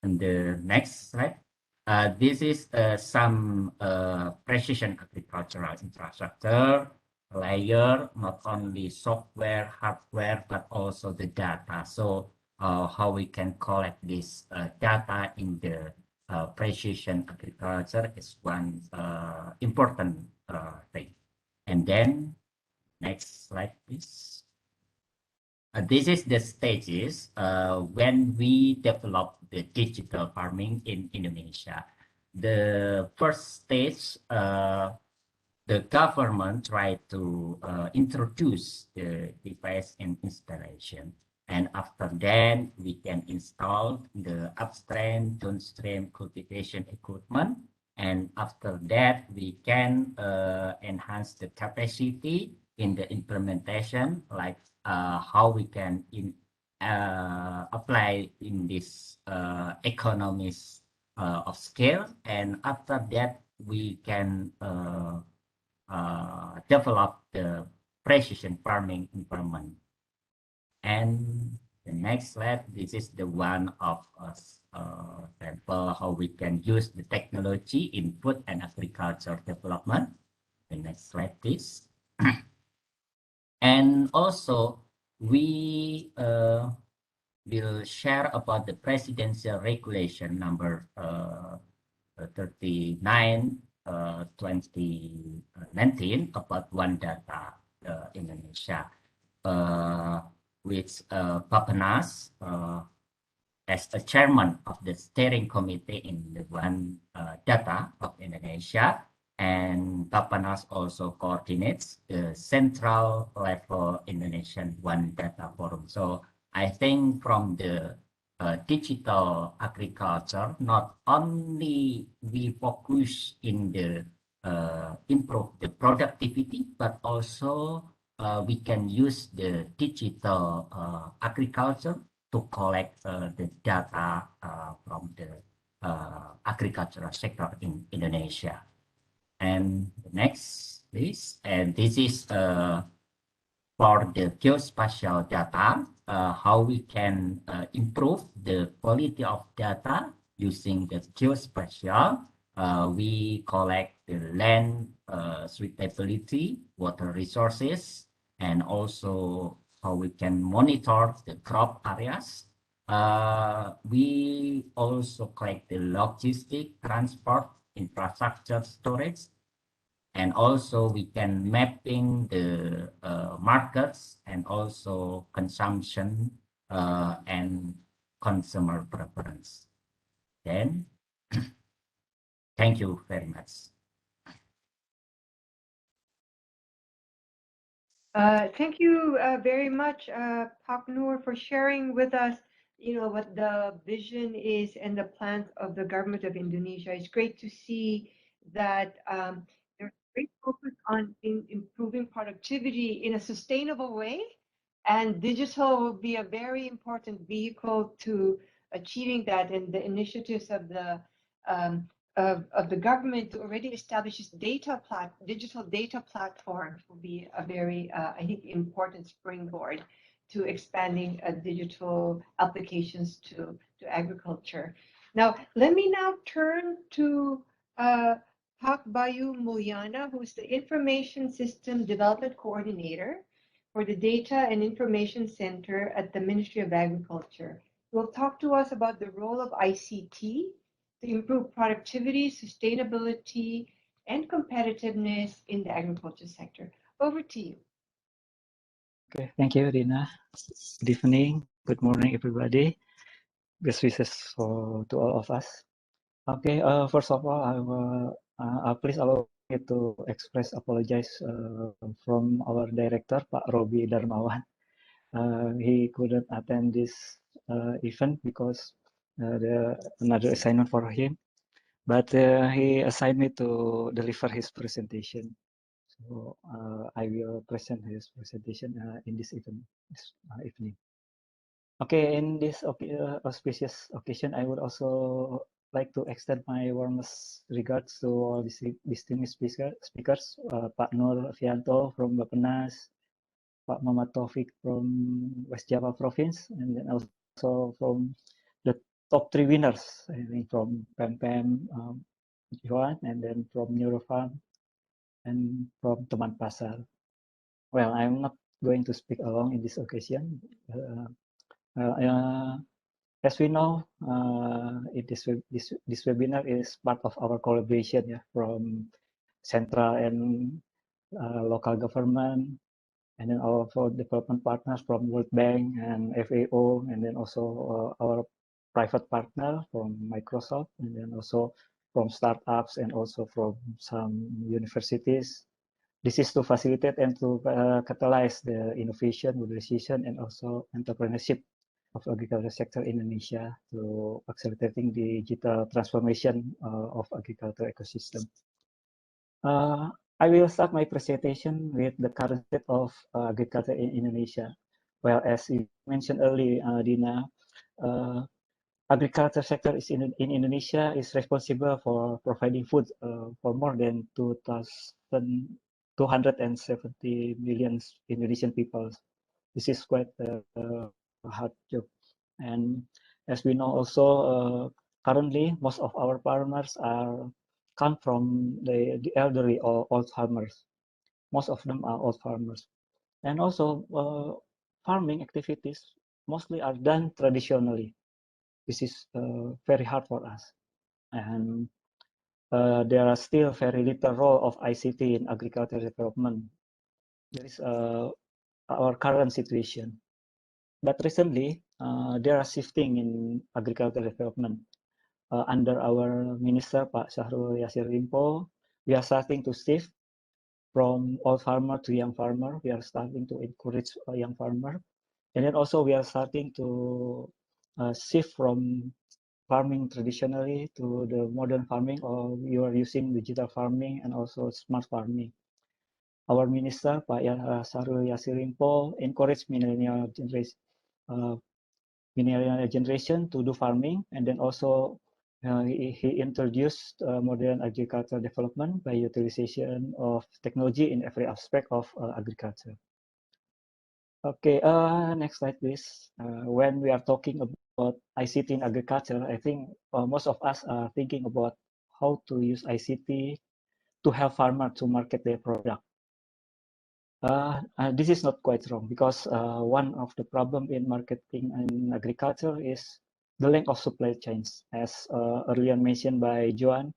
And the next slide. This is some precision agricultural infrastructure layer, not only software, hardware, but also the data. So how we can collect this data in the precision agriculture is one important thing. And then next slide, please. This is the stages when we develop the digital farming in Indonesia. The first stage, the government tried to introduce the device and installation. And after that, we can install the upstream, downstream cultivation equipment. And after that, we can enhance the capacity in the implementation, like how we can apply in this economies of scale. And after that, we can develop the precision farming environment. And the next slide, this is the one of example how we can use the technology in food and agriculture development. The next slide, please. And also, we will share about the presidential regulation number 39 2019 about One Data Indonesia, which Papanas as the chairman of the steering committee in the One Data of Indonesia, and Papanas also coordinates the central level Indonesian One Data Forum. So I think from the digital agriculture, not only we focus in the improve the productivity, but also we can use the digital agriculture to collect the data from the agricultural sector in Indonesia. And the next, please. And this is for the geospatial data, how we can improve the quality of data using the geospatial. We collect the land suitability, water resources, and also how we can monitor the crop areas. We also collect the logistic, transport, infrastructure, storage, and also we can mapping the markets and also consumption and consumer preference. Then, thank you very much. Thank you very much, Pak Noor, for sharing with us, what the vision is and the plans of the government of Indonesia. It's great to see that there's great focus on improving productivity in a sustainable way, and digital will be a very important vehicle to achieving that. And the initiatives of the government to already establish this digital data platform will be a very, I think, important springboard to expanding digital applications to agriculture. Now, let me now turn to Pak Bayu Mulyana, who's the Information System Development Coordinator for the Data and Information Center at the Ministry of Agriculture. Will talk to us about the role of ICT to improve productivity, sustainability, and competitiveness in the agriculture sector. Over to you. Okay, thank you, Rina. Good evening, good morning, everybody. Best wishes to all of us. Okay, first of all, I will please allow me to apologize from our director, Pak Robi Darmawan. He couldn't attend this event because another assignment for him, but he assigned me to deliver his presentation. So I will present his presentation in this evening. Okay, in this auspicious occasion, I would also like to extend my warmest regards to all distinguished speakers, Pak Nur Fianto from Bappenas, Pak Muhammad Taufik from West Java Province, and then also from the top 3 winners, I think from PemPem, Johan, and then from Neurafarm, and from Teman Pasar. Well, I'm not going to speak along in this occasion. As we know, this webinar is part of our collaboration from central and local government, and then also development partners from World Bank and FAO, and then also our private partner from Microsoft, and then also from startups and also from some universities. This is to facilitate and to catalyze the innovation, modernization, and also entrepreneurship of agriculture sector in Indonesia to accelerating the digital transformation of agriculture ecosystem. I will start my presentation with the current state of agriculture in Indonesia. Well, as you mentioned earlier, Dina, agriculture sector in Indonesia is responsible for providing food for more than 270 million Indonesian people. This is quite a hard job. And as we know also, currently most of our farmers come from the elderly or old farmers. Most of them are old farmers. And also farming activities mostly are done traditionally. This is very hard for us. And there are still very little role of ICT in agriculture development. There is our current situation. But recently, there are shifting in agriculture development. Under our minister, Pak Syahrul Yassin Limpo, we are starting to shift from old farmer to young farmer. We are starting to encourage a young farmer. And then also we are starting to shift from farming traditionally to the modern farming, or we are using digital farming and also smart farming. Our minister, Pak Syahrul Yassin Limpo, encouraged millennial generation to do farming, and then also he introduced modern agriculture development by utilization of technology in every aspect of agriculture. Okay, next slide, please. When we are talking about ICT in agriculture, I think most of us are thinking about how to use ICT to help farmers to market their product. This is not quite wrong, because one of the problem in marketing and agriculture is the length of supply chains, as earlier mentioned by Joan.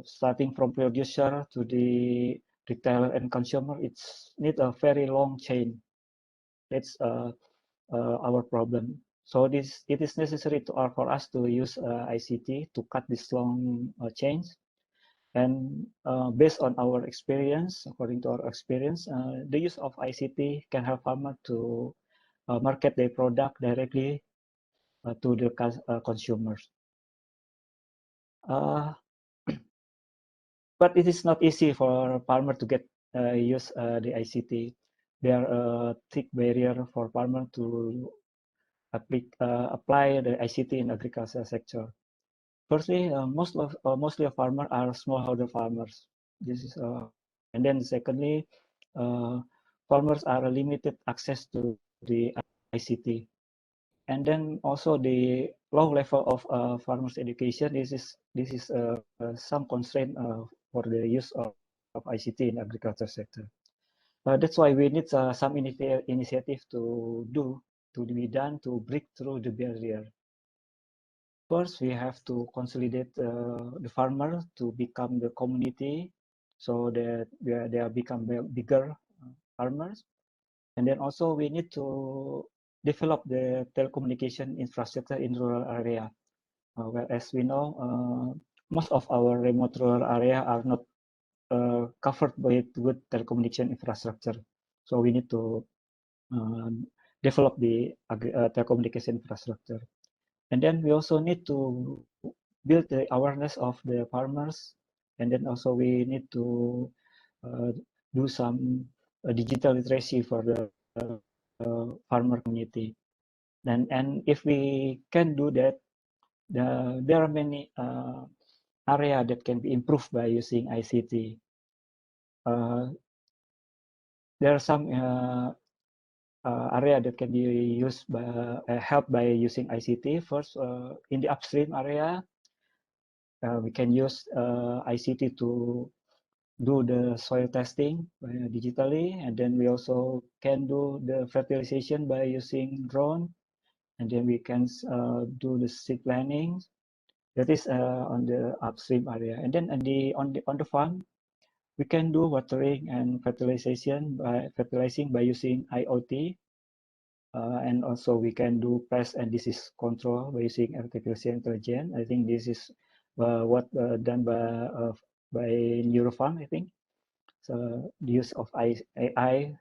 Starting from producer to the retailer and consumer, it's need a very long chain. That's our problem. So it is necessary for us to use ICT to cut this long chains. And based on our experience, according to our experience, the use of ICT can help farmers to market their product directly to the consumers. But it is not easy for farmer to get use the ICT. There are a thick barrier for farmer to apply the ICT in agriculture sector. Firstly, mostly farmers are smallholder farmers. This is and then secondly, farmers are limited access to the ICT, and then also the low level of farmers education. This is some constraint for the use of ICT in agriculture sector. That's why we need some initiative to be done to break through the barrier. First, we have to consolidate the farmer to become the community, so that they are become bigger farmers. And then also we need to develop the telecommunication infrastructure in rural area. Well, as we know, most of our remote rural area are not covered by good telecommunication infrastructure. So we need to develop the telecommunication infrastructure. And then we also need to build the awareness of the farmers, and then also we need to do some digital literacy for the farmer community. And if we can do that, there are many area that can be improved by using ICT. There are some area that can be used by helped by using ICT. First, in the upstream area, we can use ICT to do the soil testing digitally, and then we also can do the fertilization by using drone, and then we can do the seed planning. That is on the upstream area, and then on the farm, we can do watering and fertilization by fertilizing by using IoT, and also we can do pest and disease control by using artificial intelligence. I think this is what done by Neurafarm, I think. So the use of AI,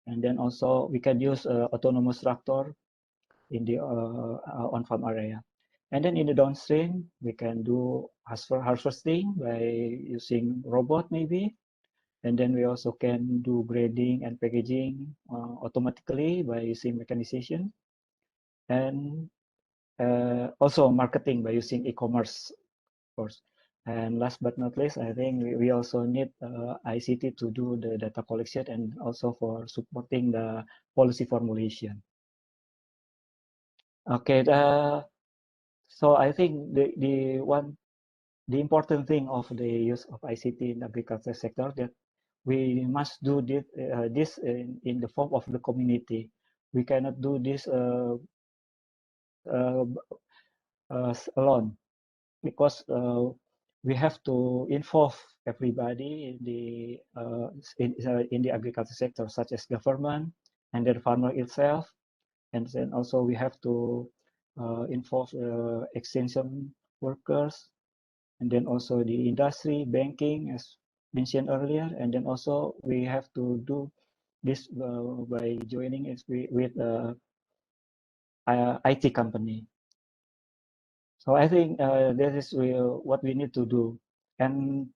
and then also we can use autonomous tractor in the on-farm area. And then in the downstream, we can do harvesting by using robot maybe. And then we also can do grading and packaging automatically by using mechanization. And also marketing by using e-commerce, of course. And last but not least, I think we also need ICT to do the data collection and also for supporting the policy formulation. Okay, so I think the important thing of the use of ICT in the agriculture sector that we must do this in the form of the community. We cannot do this alone, because we have to involve everybody in the agriculture sector, such as government and the farmer itself, and then also we have to involve extension workers, and then also the industry, banking, as mentioned earlier, and then also we have to do this by joining with IT company. So I think that is what we need to do. And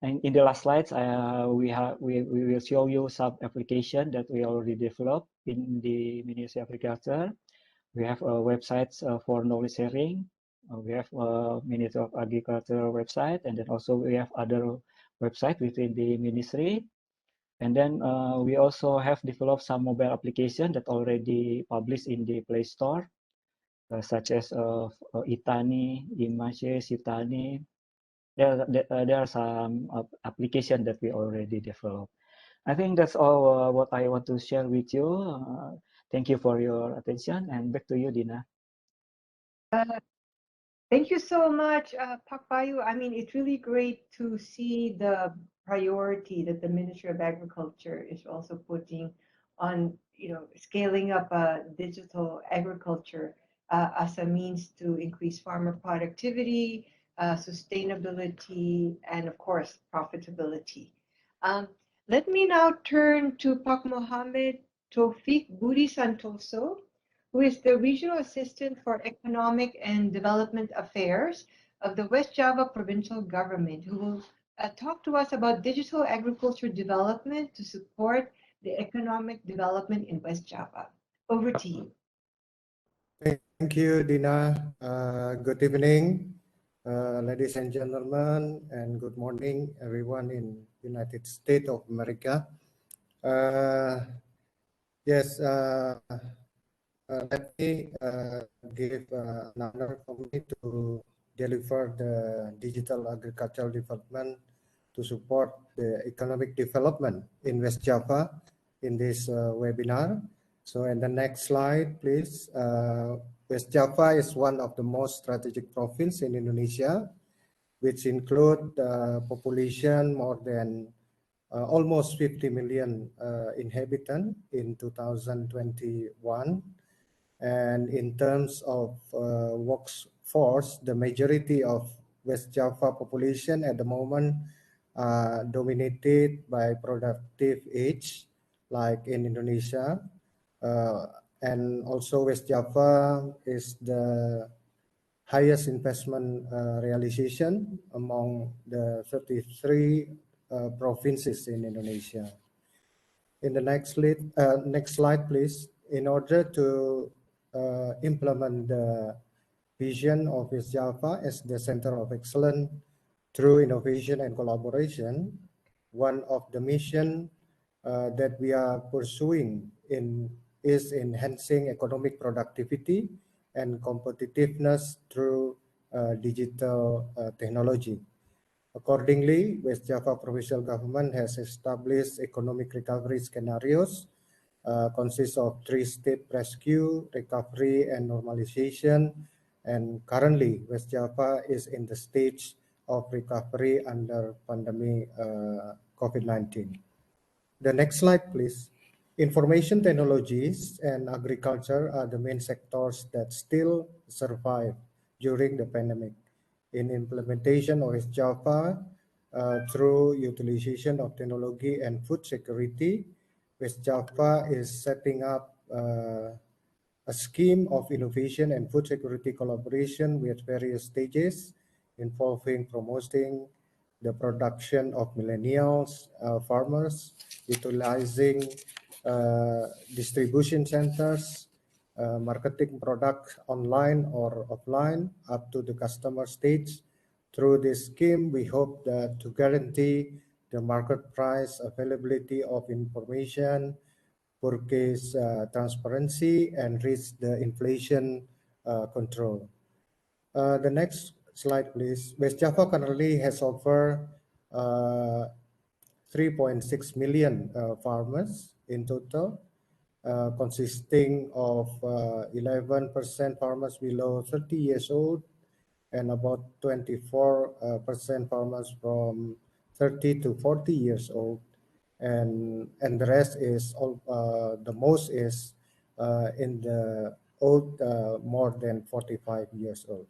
in the last slides, we will show you some application that we already developed in the Ministry of Agriculture. We have websites for knowledge sharing. We have Ministry of Agriculture website, and then also we have other website within the ministry. And then we also have developed some mobile application that already published in the Play Store, such as Itani, Image, Sitani. There are some applications that we already developed. I think that's all what I want to share with you. Thank you for your attention, and back to you, Dina. Thank you so much, Pak Bayu. I mean, it's really great to see the priority that the Ministry of Agriculture is also putting on, scaling up digital agriculture as a means to increase farmer productivity, sustainability, and of course, profitability. Let me now turn to Pak Mohammed Taufik Budi Santoso, who is the Regional Assistant for Economic and Development Affairs of the West Java Provincial Government, who will talk to us about digital agriculture development to support the economic development in West Java. Over to you. Thank you, Dina. Good evening, ladies and gentlemen, and good morning, everyone in United States of America. Yes, let me give an honor for me to deliver the digital agricultural development to support the economic development in West Java in this webinar. So in the next slide, please. West Java is one of the most strategic provinces in Indonesia, which include population more than almost 50 million inhabitants in 2021. And in terms of workforce, the majority of West Java population at the moment dominated by productive age, like in Indonesia. And also West Java is the highest investment realization among the 33 provinces in Indonesia. In the next slide, please. In order to implement the vision of West Java as the center of excellence through innovation and collaboration, one of the mission that we are pursuing is enhancing economic productivity and competitiveness through digital technology. Accordingly, West Java Provincial Government has established economic recovery scenarios consists of 3-step rescue, recovery, and normalization. And currently, West Java is in the stage of recovery under pandemic COVID-19. The next slide, please. Information technologies and agriculture are the main sectors that still survive during the pandemic. In implementation of Java, through utilization of technology and food security, West Java is setting up a scheme of innovation and food security collaboration with various stages involving promoting the production of millennials farmers, utilizing distribution centers, marketing products online or offline up to the customer stage. Through this scheme, we hope that to guarantee the market price, availability of information, purchase transparency, and reach the inflation control. The next slide, please. West Java currently has over 3.6 million farmers in total, consisting of 11% farmers below 30 years old and about 24% farmers from 30 to 40 years old. And the rest is the most is in the old more than 45 years old.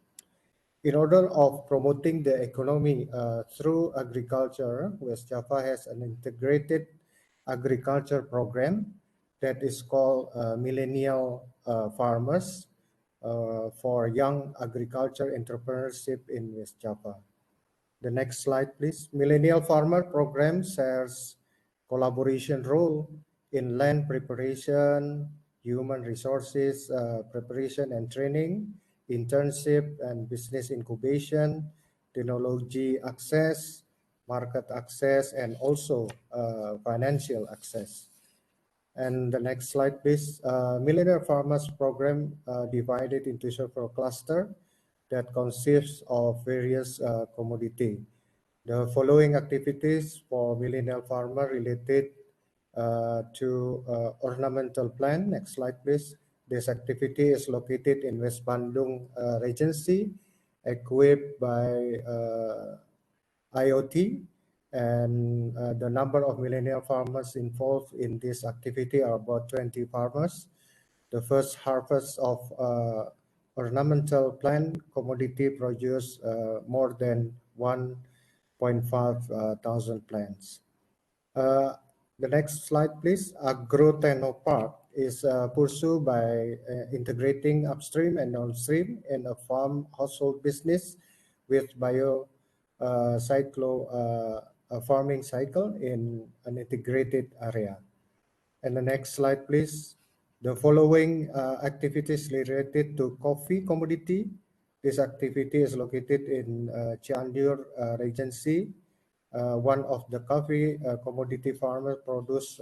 In order of promoting the economy through agriculture, West Java has an integrated agriculture program that is called Millennial Farmers for young agriculture entrepreneurship in West Java. The next slide, please. Millennial Farmer Program shares collaboration role in land preparation, human resources preparation and training, internship and business incubation, technology access, market access, and also financial access. And the next slide, please. Millennial Farmers Program divided into several clusters that consists of various commodity. The following activities for millennial farmer related to ornamental plant. Next slide, please. This activity is located in West Bandung Regency, equipped by IoT, and the number of millennial farmers involved in this activity are about 20 farmers. The first harvest of ornamental plant commodity produce more than 1.5 thousand plants. The next slide, please. Agrotechnopark is pursued by integrating upstream and downstream in a farm household business with farming cycle in an integrated area. And the next slide, please. The following activities related to coffee commodity. This activity is located in Cianjur Regency. One of the coffee commodity farmers produce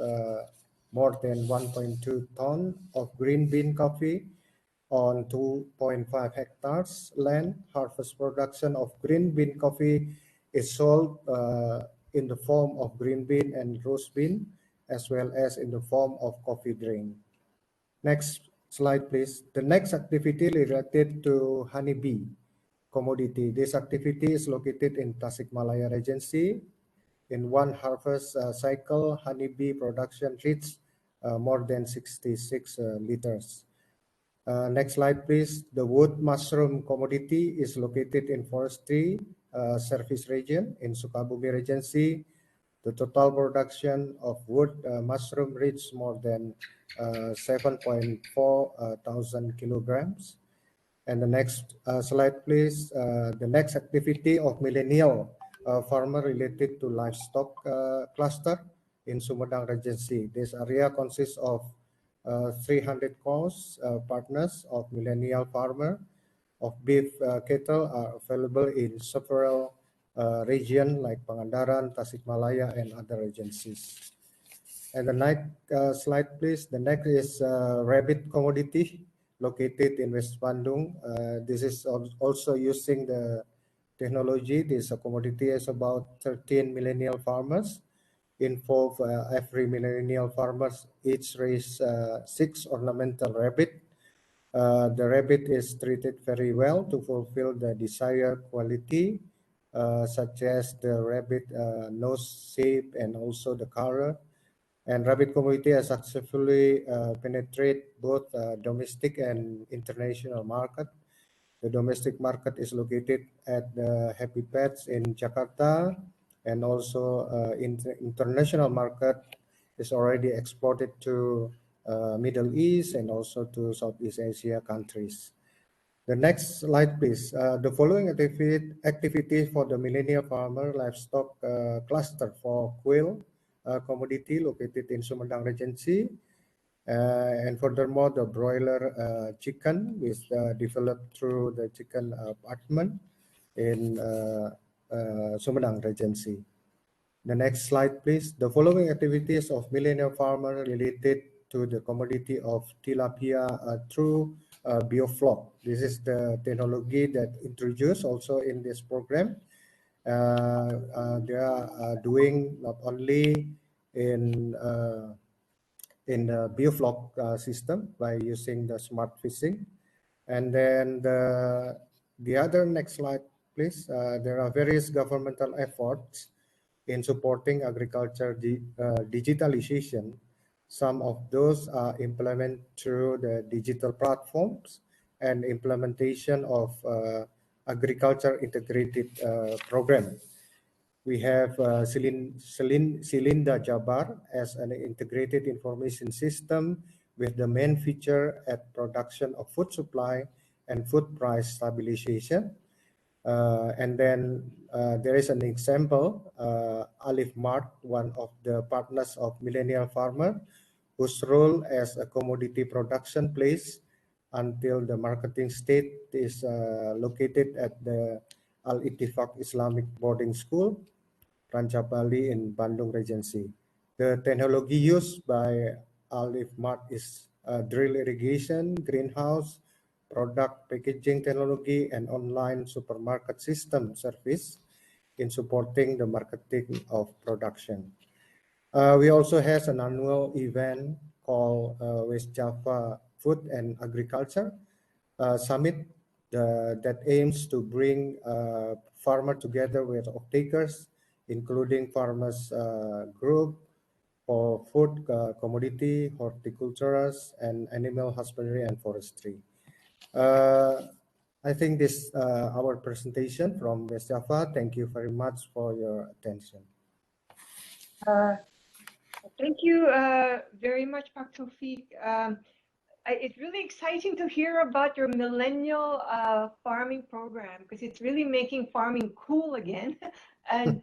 more than 1.2 ton of green bean coffee on 2.5 hectares land. Harvest production of green bean coffee is sold in the form of green bean and roast bean, as well as in the form of coffee drink. Next slide, please. The next activity related to honeybee commodity. This activity is located in Tasikmalaya Regency. In one harvest cycle, honeybee production reaches more than 66 liters. Next slide, please. The wood mushroom commodity is located in forestry service region in Sukabumi Regency. The total production of wood mushroom reached more than 7.4 thousand kilograms. And the next slide, please. The next activity of millennial farmer related to livestock cluster in Sumedang Regency. This area consists of 300 cows, partners of millennial farmer of beef cattle are available in several regions like Pangandaran, Tasikmalaya, and other agencies. And the next slide, please. The next is rabbit commodity located in West Bandung. This is also using the technology. This commodity is about 13 millennial farmers involved. Every millennial farmers each raise 6 ornamental rabbit. The rabbit is treated very well to fulfill the desired quality, such as the rabbit nose shape and also the color. And rabbit community has successfully penetrate both domestic and international market. The domestic market is located at the Happy Pets in Jakarta, and also international market is already exported to Middle East and also to Southeast Asia countries. The next slide, please. The following activity for the millennial farmer livestock cluster for quail commodity located in Sumedang Regency. And furthermore, the broiler chicken is developed through the chicken apartment in Sumedang Regency. The next slide, please. The following activities of millennial farmer related to the commodity of tilapia through biofloc. This is the technology that introduced also in this program. They are doing not only in the biofloc system by using the smart fishing, and then the other next slide, please. There are various governmental efforts in supporting agriculture digitalization. Some of those are implemented through the digital platforms and implementation of agriculture integrated program. We have Silinda Jabar as an integrated information system with the main feature at production of food supply and food price stabilization. And then there is an example, Alif Mart, one of the partners of Millennial Farmer, whose role as a commodity production place until the marketing state is located at the Al-Ittifaq Islamic Boarding School, Ranca Bali in Bandung Regency. The technology used by Alif Mart is drill irrigation, greenhouse, product packaging technology, and online supermarket system service in supporting the marketing of production. We also have an annual event called West Java Food and Agriculture Summit that aims to bring farmers together with off-takers, including farmers group for food, commodity, horticulturists, and animal husbandry and forestry. I think this our presentation from West Java. Thank you very much for your attention. Thank you very much, Pak Taufik. It's really exciting to hear about your millennial farming program, because it's really making farming cool again and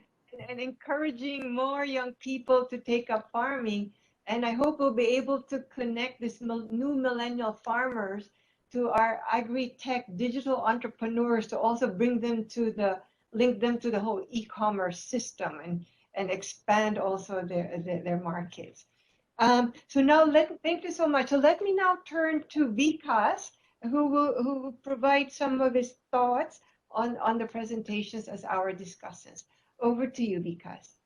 encouraging more young people to take up farming. And I hope we'll be able to connect this new millennial farmers to our agri-tech digital entrepreneurs to also bring them to link them to the whole e-commerce system and expand also their markets. So now thank you so much. So let me now turn to Vikas, who will provide some of his thoughts on the presentations as our discussants. Over to you, Vikas.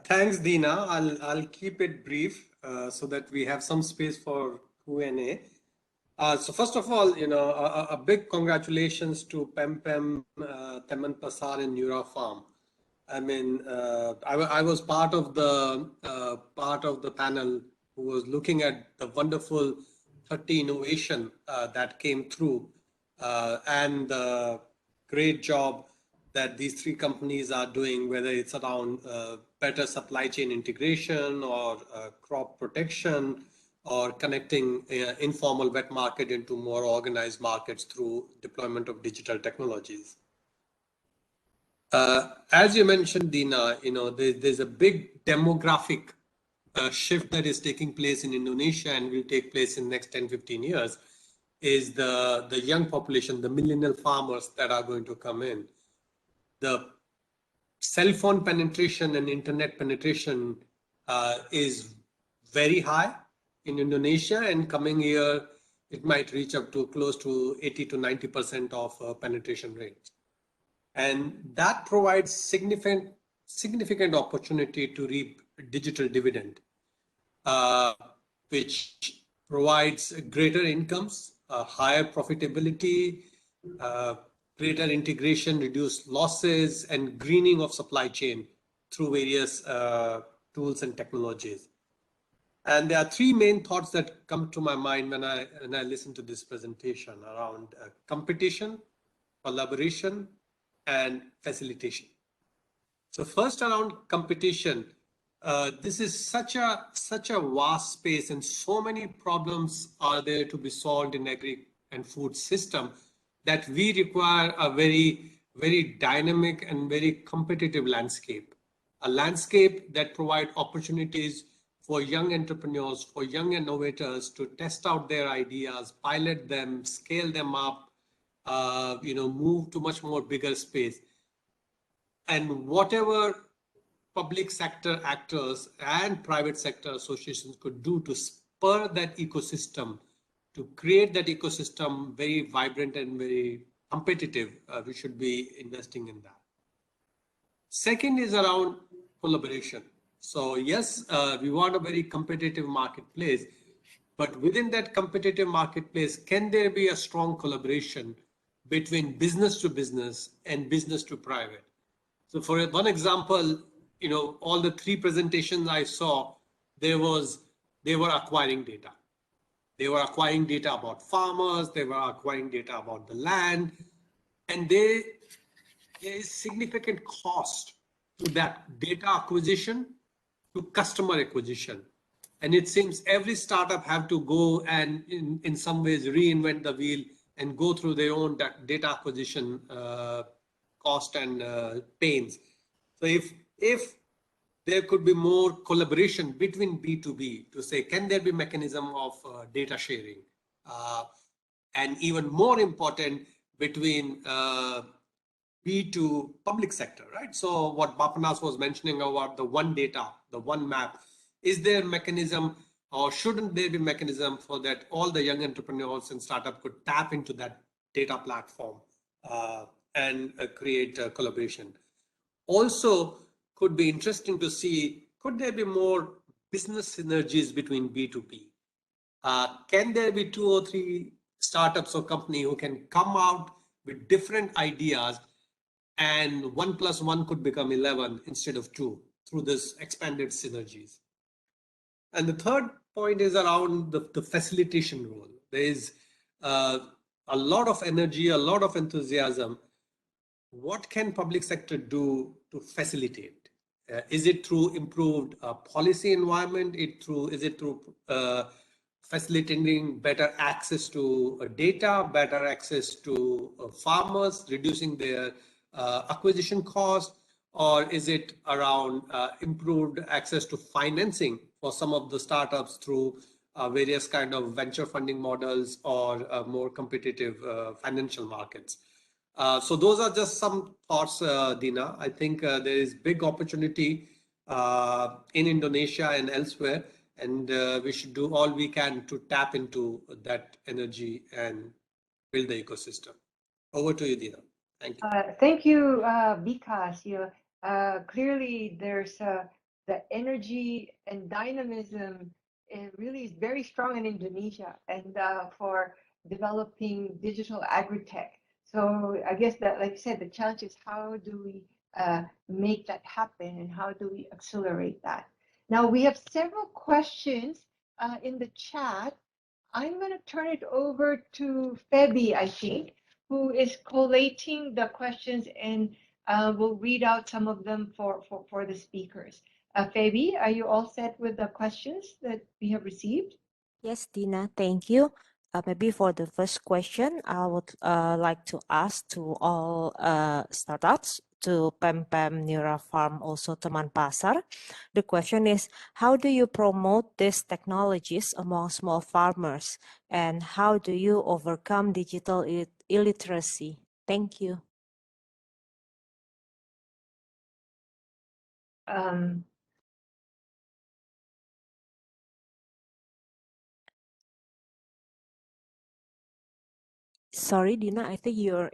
Thanks, Dina. I'll keep it brief so that we have some space for Q&A. So first of all, a big congratulations to PemPem, Teman Pasar, and Neurafarm. I mean, I was part of the panel who was looking at the wonderful 30 innovation that came through, and great job that these three companies are doing, whether it's around better supply chain integration or crop protection or connecting informal wet market into more organized markets through deployment of digital technologies. As you mentioned, Dina, there's a big demographic shift that is taking place in Indonesia and will take place in the next 10, 15 years, is the young population, the millennial farmers that are going to come in. The cell phone penetration and internet penetration is very high in Indonesia, and coming year, it might reach up to close to 80 to 90% of penetration rate. And that provides significant opportunity to reap digital dividend, which provides greater incomes, higher profitability, greater integration, reduced losses, and greening of supply chain through various tools and technologies. And there are three main thoughts that come to my mind when I listen to this presentation around competition, collaboration, and facilitation. So first, around competition, this is such a vast space, and so many problems are there to be solved in agri and food system that we require a very dynamic and very competitive landscape, a landscape that provide opportunities for young entrepreneurs, for young innovators to test out their ideas, pilot them, scale them up, move to much more bigger space. And whatever public sector actors and private sector associations could do to spur that ecosystem, to create that ecosystem very vibrant and very competitive, we should be investing in that. Second is around collaboration. So yes, we want a very competitive marketplace, but within that competitive marketplace, can there be a strong collaboration between business to business and business to private? So for one example, all the three presentations I saw, they were acquiring data. They were acquiring data about farmers, they were acquiring data about the land, and there is significant cost to that data acquisition to customer acquisition. And it seems every startup have to go and in some ways reinvent the wheel and go through their own data acquisition cost and pains. So if there could be more collaboration between B2B to say, can there be mechanism of data sharing? And even more important, between B2 public sector, right? So what Bapanas was mentioning about the one data, the one map, is there a mechanism or shouldn't there be a mechanism for that all the young entrepreneurs and startup could tap into that data platform and create a collaboration? Also, could be interesting to see, could there be more business synergies between B2B? Can there be 2 or 3 startups or company who can come out with different ideas, and 1 + 1 could become 11 instead of 2 through this expanded synergies? And the third point is around the facilitation role. There is a lot of energy, a lot of enthusiasm. What can public sector do to facilitate? Is it through improved policy environment? Is it through facilitating better access to data, better access to farmers, reducing their acquisition cost? Or is it around improved access to financing for some of the startups through various kind of venture funding models or more competitive financial markets? So those are just some thoughts, Dina. I think there is big opportunity in Indonesia and elsewhere, and we should do all we can to tap into that energy and build the ecosystem. Over to you, Dina. Thank you. Thank you, Vikas. Clearly there's the energy and dynamism really is very strong in Indonesia and for developing digital agri-tech. So I guess that, like I said, the challenge is how do we make that happen and how do we accelerate that? Now we have several questions in the chat. I'm going to turn it over to Feby, I think, who is collating the questions and We'll read out some of them for the speakers. Fabi, are you all set with the questions that we have received? Yes, Dina, thank you. Maybe for the first question, I would like to ask to all startups, to PemPem, Neurafarm, also Teman Pasar. The question is, how do you promote these technologies among small farmers? And how do you overcome digital illiteracy? Thank you. Um, Sorry, Dina, I think you're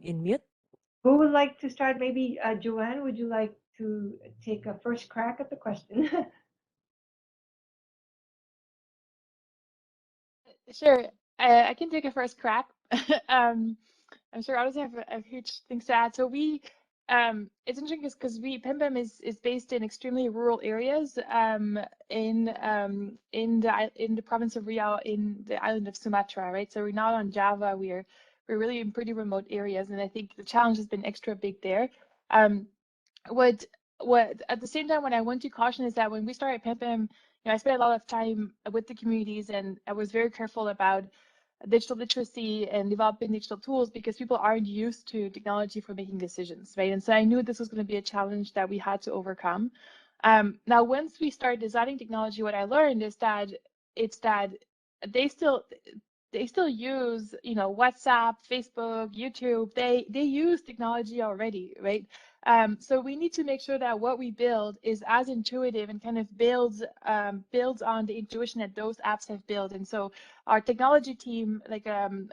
in mute. who would like to start? Maybe Joanne, would you like to take a first crack at the question? Sure, I can take a first crack. I'm sure others have huge things to add. So it's interesting because PemPem is based in extremely rural areas in the province of Riau in the island of Sumatra, right? So we're not on Java. We're really in pretty remote areas, and I think the challenge has been extra big there. Um, what at the same time, what I want to caution is that when we started PemPem, I spent a lot of time with the communities, and I was very careful about digital literacy and developing digital tools because people aren't used to technology for making decisions, right? And so I knew this was going to be a challenge that we had to overcome. Now, once we started designing technology, what I learned is that they still use, WhatsApp, Facebook, YouTube. They use technology already, right? So we need to make sure that what we build is as intuitive and kind of builds on the intuition that those apps have built. And so our technology team,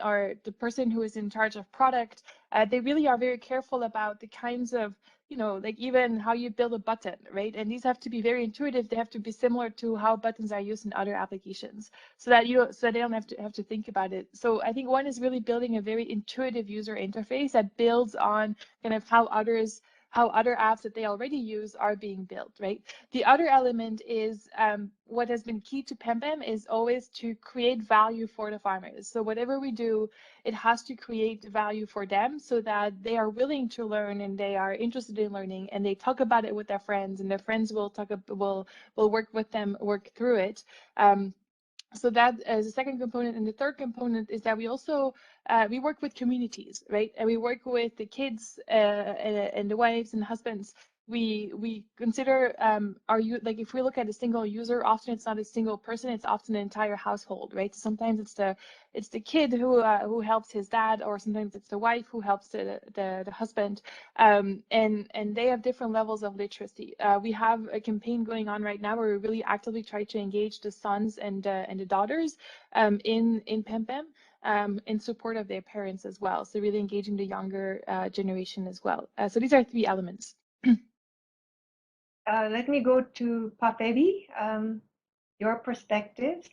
or the person who is in charge of product, they really are very careful about the kinds of, like even how you build a button, right? And these have to be very intuitive. They have to be similar to how buttons are used in other applications, so that they don't have to think about it. So I think one is really building a very intuitive user interface that builds on kind of how other apps that they already use are being built, right? The other element is what has been key to PemPem is always to create value for the farmers. So whatever we do, it has to create value for them so that they are willing to learn and they are interested in learning, and they talk about it with their friends, and their friends will work with them, work through it. So that is the second component. And the third component is that we also we work with communities, right? And we work with the kids and the wives and husbands. We consider like if we look at a single user, often it's not a single person, it's often an entire household, right? Sometimes it's the kid who helps his dad, or sometimes it's the wife who helps the husband, and they have different levels of literacy. We have a campaign going on right now where we really actively try to engage the sons and the daughters in PemPem in support of their parents as well. So really engaging the younger generation as well. So these are three elements. Let me go to Papebi, your perspective.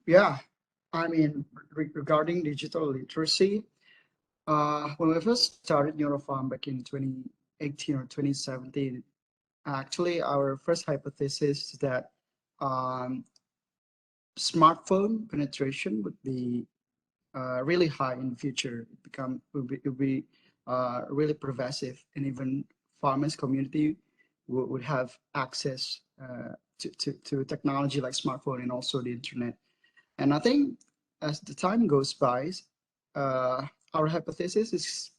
Yeah, I mean, regarding digital literacy, when we first started Neurafarm back in 2018 or 2017, actually our first hypothesis is that smartphone penetration would be really high in the future. It would be really pervasive, and even farmers community would have access to technology like smartphone and also the internet. And I think as the time goes by, our hypothesis is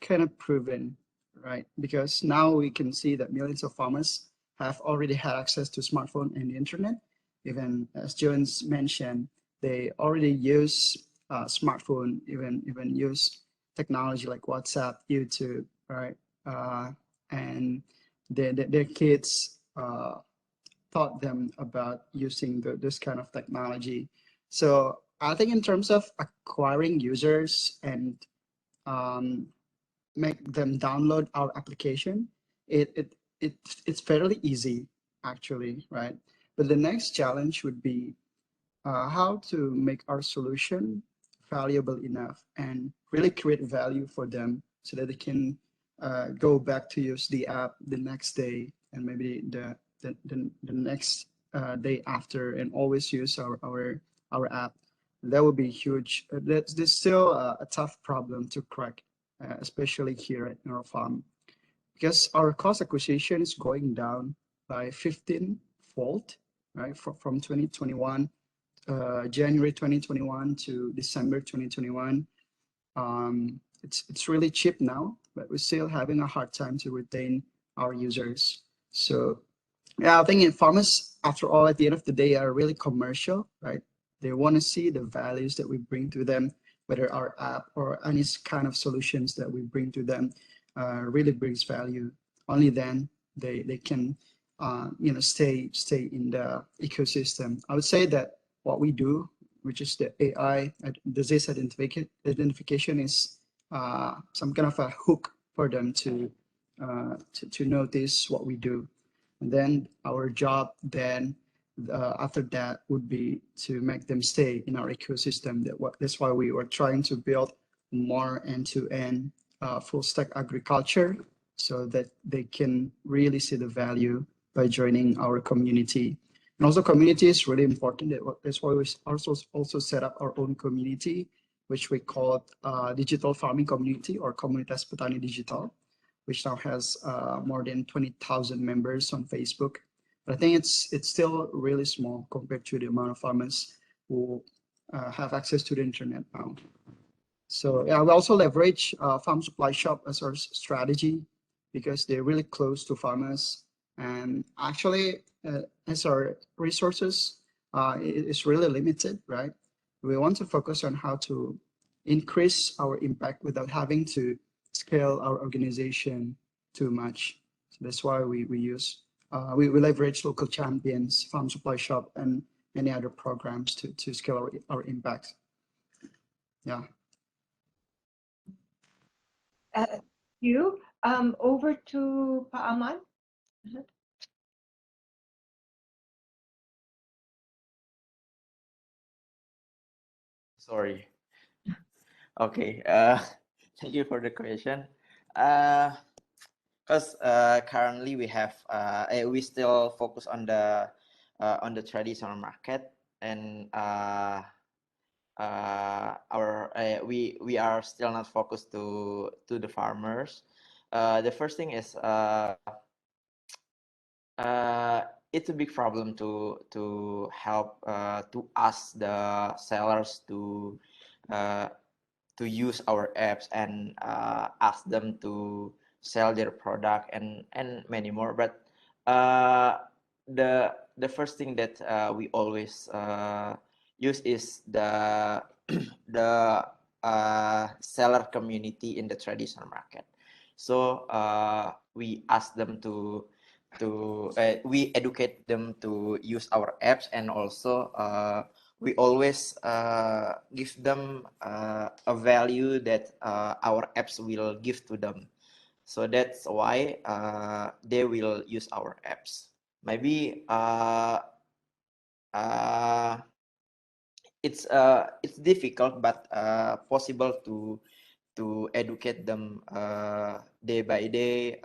kind of proven, right? Because now we can see that millions of farmers have already had access to smartphone and the internet. Even as Jones mentioned, they already use smartphone, even use technology like WhatsApp, YouTube, right? And their kids taught them about using this kind of technology. So I think in terms of acquiring users and make them download our application, it's fairly easy actually, right? But the next challenge would be how to make our solution valuable enough and really create value for them so that they can go back to use the app the next day and maybe the next day after, and always use our app that would be huge. There's still a tough problem to crack, especially here at Neurafarm, because our cost acquisition is going down by 15-fold, right? From 2021, January 2021 to December 2021. It's really cheap now, but we're still having a hard time to retain our users. So yeah, I think farmers, after all, at the end of the day, are really commercial, right? They want to see the values that we bring to them, whether our app or any kind of solutions that we bring to them really brings value. Only then they can stay in the ecosystem. I would say that what we do, which is the AI disease identification, is some kind of a hook for them to notice what we do. And then our job then after that would be to make them stay in our ecosystem. That's why we were trying to build more end-to-end full stack agriculture, so that they can really see the value by joining our community. And also community is really important. That's why we also set up our own community, which we call digital farming community, or Komunitas Petani Digital, which now has more than 20,000 members on Facebook. But I think it's still really small compared to the amount of farmers who have access to the internet now. So yeah, we also leverage farm supply shop as our strategy, because they're really close to farmers. And actually, as our resources is really limited, right? We want to focus on how to increase our impact without having to scale our organization too much. So that's why we leverage local champions, farm supply shop, and many other programs to scale our impact. Yeah. You over to Pak Aman. Sorry. Okay. Thank you for the question. Because currently we still focus on the traditional market, and we are still not focused to the farmers. The first thing is it's a big problem to help to ask the sellers to use our apps and ask them to sell their product and many more. But the first thing that we always use is the seller community in the traditional market. So we ask them we educate them to use our apps, and also we always give them a value that our apps will give to them. So that's why they will use our apps. Maybe it's difficult, but possible to educate them day by day,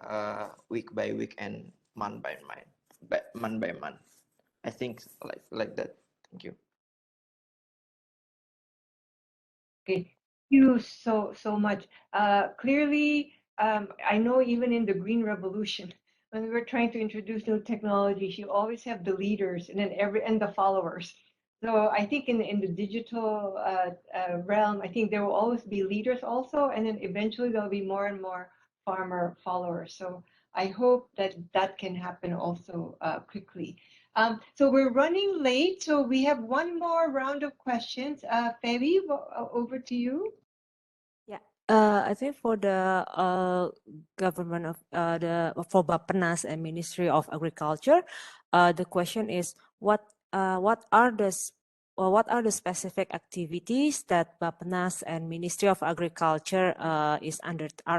week by week, and month by month. I think like that. Thank you. Okay, thank you so much. Clearly, I know even in the Green Revolution, when we were trying to introduce new technologies, you always have the leaders and then the followers. So I think in the digital realm, I think there will always be leaders also, and then eventually there'll be more and more farmer followers. So I hope that can happen also quickly. So we're running late, so we have one more round of questions. Feby, over to you. Yeah, I think for the government of for Bappenas and Ministry of Agriculture, the question is what are the specific activities that Bappenas and Ministry of Agriculture are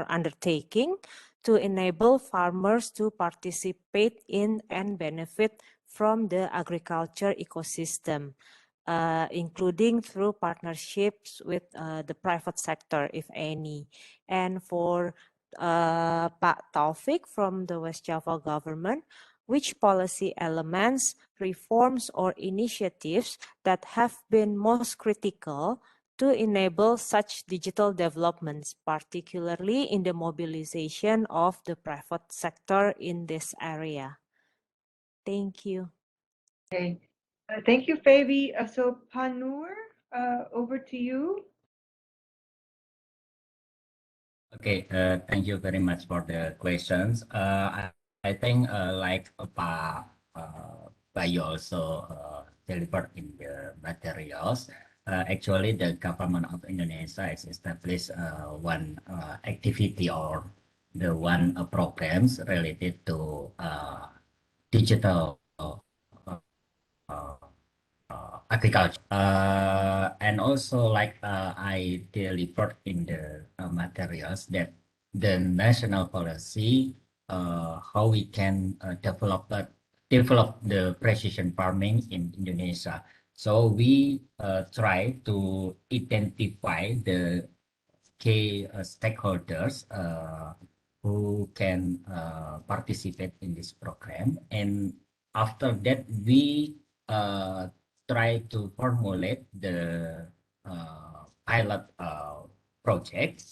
undertaking to enable farmers to participate in and benefit from the agriculture ecosystem, including through partnerships with the private sector, if any. And for Pak Taufik from the West Java government, which policy elements, reforms, or initiatives that have been most critical to enable such digital developments, particularly in the mobilization of the private sector in this area? Thank you. Okay. Thank you, Fabi. So Panur, over to you. Okay, thank you very much for the questions. I think like Bayu also delivered in the materials. Actually, the government of Indonesia has established one activity or the one programs related to digital agriculture. And also like I delivered in the materials that the national policy, how we can develop the precision farming in Indonesia. So we try to identify the key stakeholders who can participate in this program, and after that we try to formulate the pilot project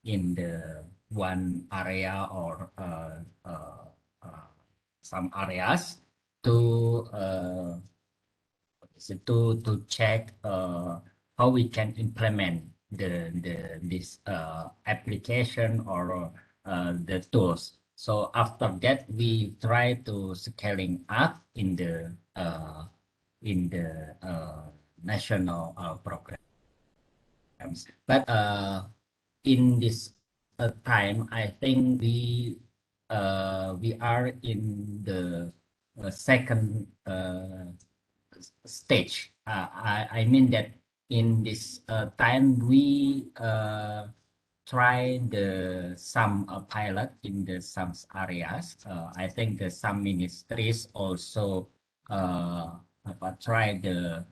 in the one area or some areas to check how we can implement this application or the tools. So after that, we try to scaling up in the national programs. But in this time, I think we are in the second stage. I mean that in this time we try some pilot in some areas. I think some ministries also try the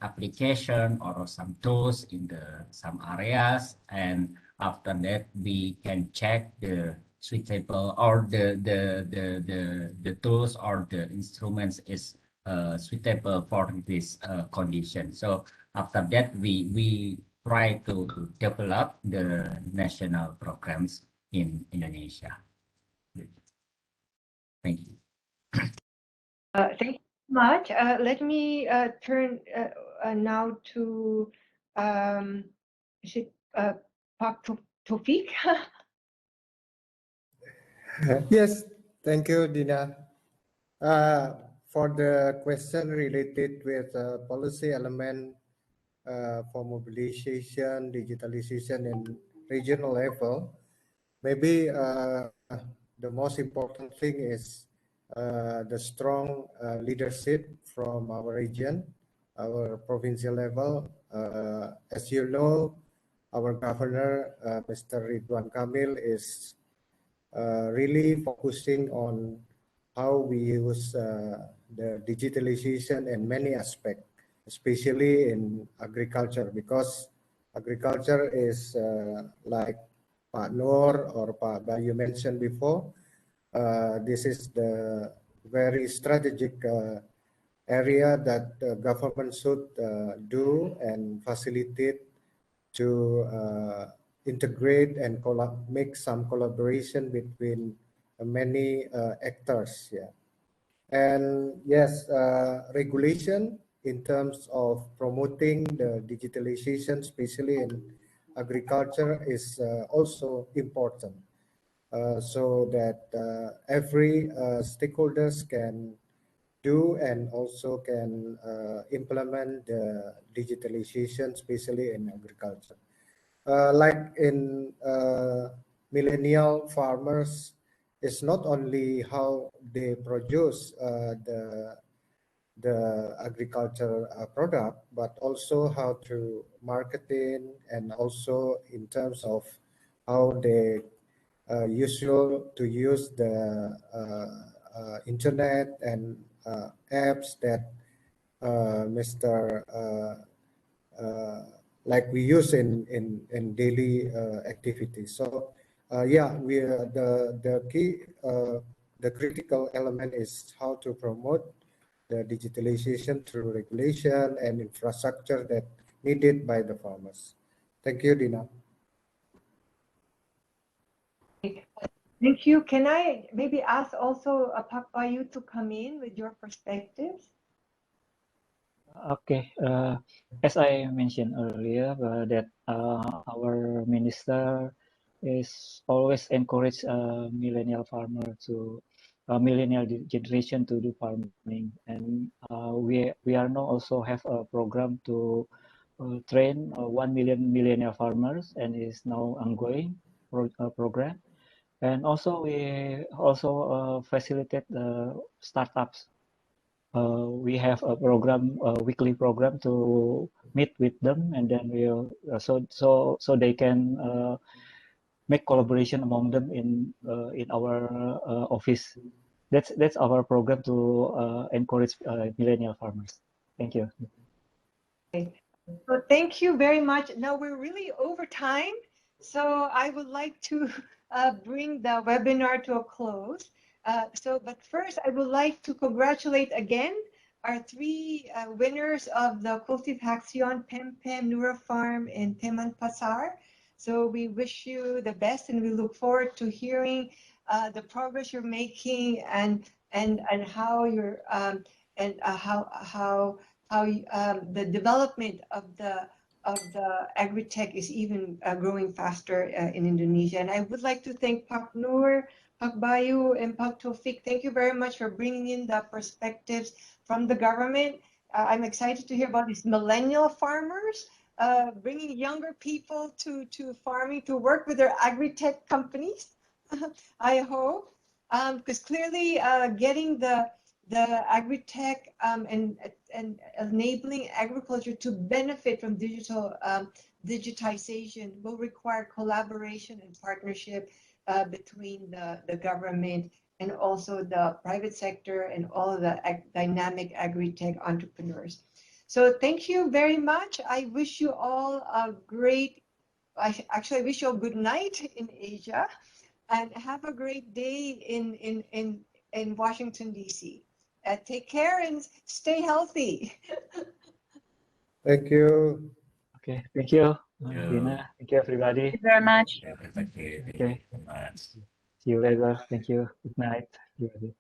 application or some tools in some areas, and after that we can check the suitable or the tools or the instruments is suitable for this condition. So after that, we try to develop the national programs in Indonesia. Thank you. Thank you so much. Let me turn now to is it Pak Taufik? Yes, thank you, Dina. For the question related with policy element for mobilization, digitalization, and regional level, maybe the most important thing is the strong leadership from our region, our provincial level. As you know, our governor, Mr. Ridwan Kamil, is really focusing on how we use the digitalization in many aspects, especially in agriculture, because agriculture is like Pak Nur or Pak Bayu mentioned before, this is the very strategic area that the government should do and facilitate to integrate and make some collaboration between many actors. Yeah, and yes, regulation in terms of promoting the digitalization, especially in agriculture, is also important, so that every stakeholders can do and also can implement the digitalization, especially in agriculture. Like in millennial farmers, it's not only how they produce the agriculture product, but also how to marketing, and also in terms of how they usual to use the internet and apps that Mr. Like we use in daily activities. So yeah, we the key the critical element is how to promote the digitalization through regulation and infrastructure that needed by the farmers. Thank you, Dina. Thank you. Can I maybe ask also Pak Bayu to come in with your perspectives? Okay, as I mentioned earlier, that our minister is always encourage millennial farmer to millennial generation to do farming, and we are now also have a program to train 1 million millennial farmers, and is now ongoing program, and also we also facilitate startups. We have a program, a weekly program to meet with them, and then we'll so they can make collaboration among them in our office. That's our program to encourage millennial farmers. Thank you. Okay. So thank you very much. Now we're really over time, so I would like to bring the webinar to a close. But first, I would like to congratulate again our three winners of the Cultivhacktion, PemPem, Neurafarm, and Teman Pasar. So we wish you the best, and we look forward to hearing the progress you're making and how you're how the development of the agri-tech is even growing faster in Indonesia. And I would like to thank Pak Noor, Pak Bayu, and Pak Taufik. Thank you very much for bringing in the perspectives from the government. I'm excited to hear about these millennial farmers, bringing younger people to farming to work with their agri-tech companies. I hope, because clearly getting the agri-tech and enabling agriculture to benefit from digitization will require collaboration and partnership between the government and also the private sector and all of the dynamic agri-tech entrepreneurs. So thank you very much. I wish you all a great, actually I wish you a good night in Asia, and have a great day in Washington, D.C. Take care and stay healthy. Thank you. Okay, thank you, Dina. Thank you, everybody. Thank you very much. Thank you. Okay, Very much. see you later. Thank you. Good night, everybody.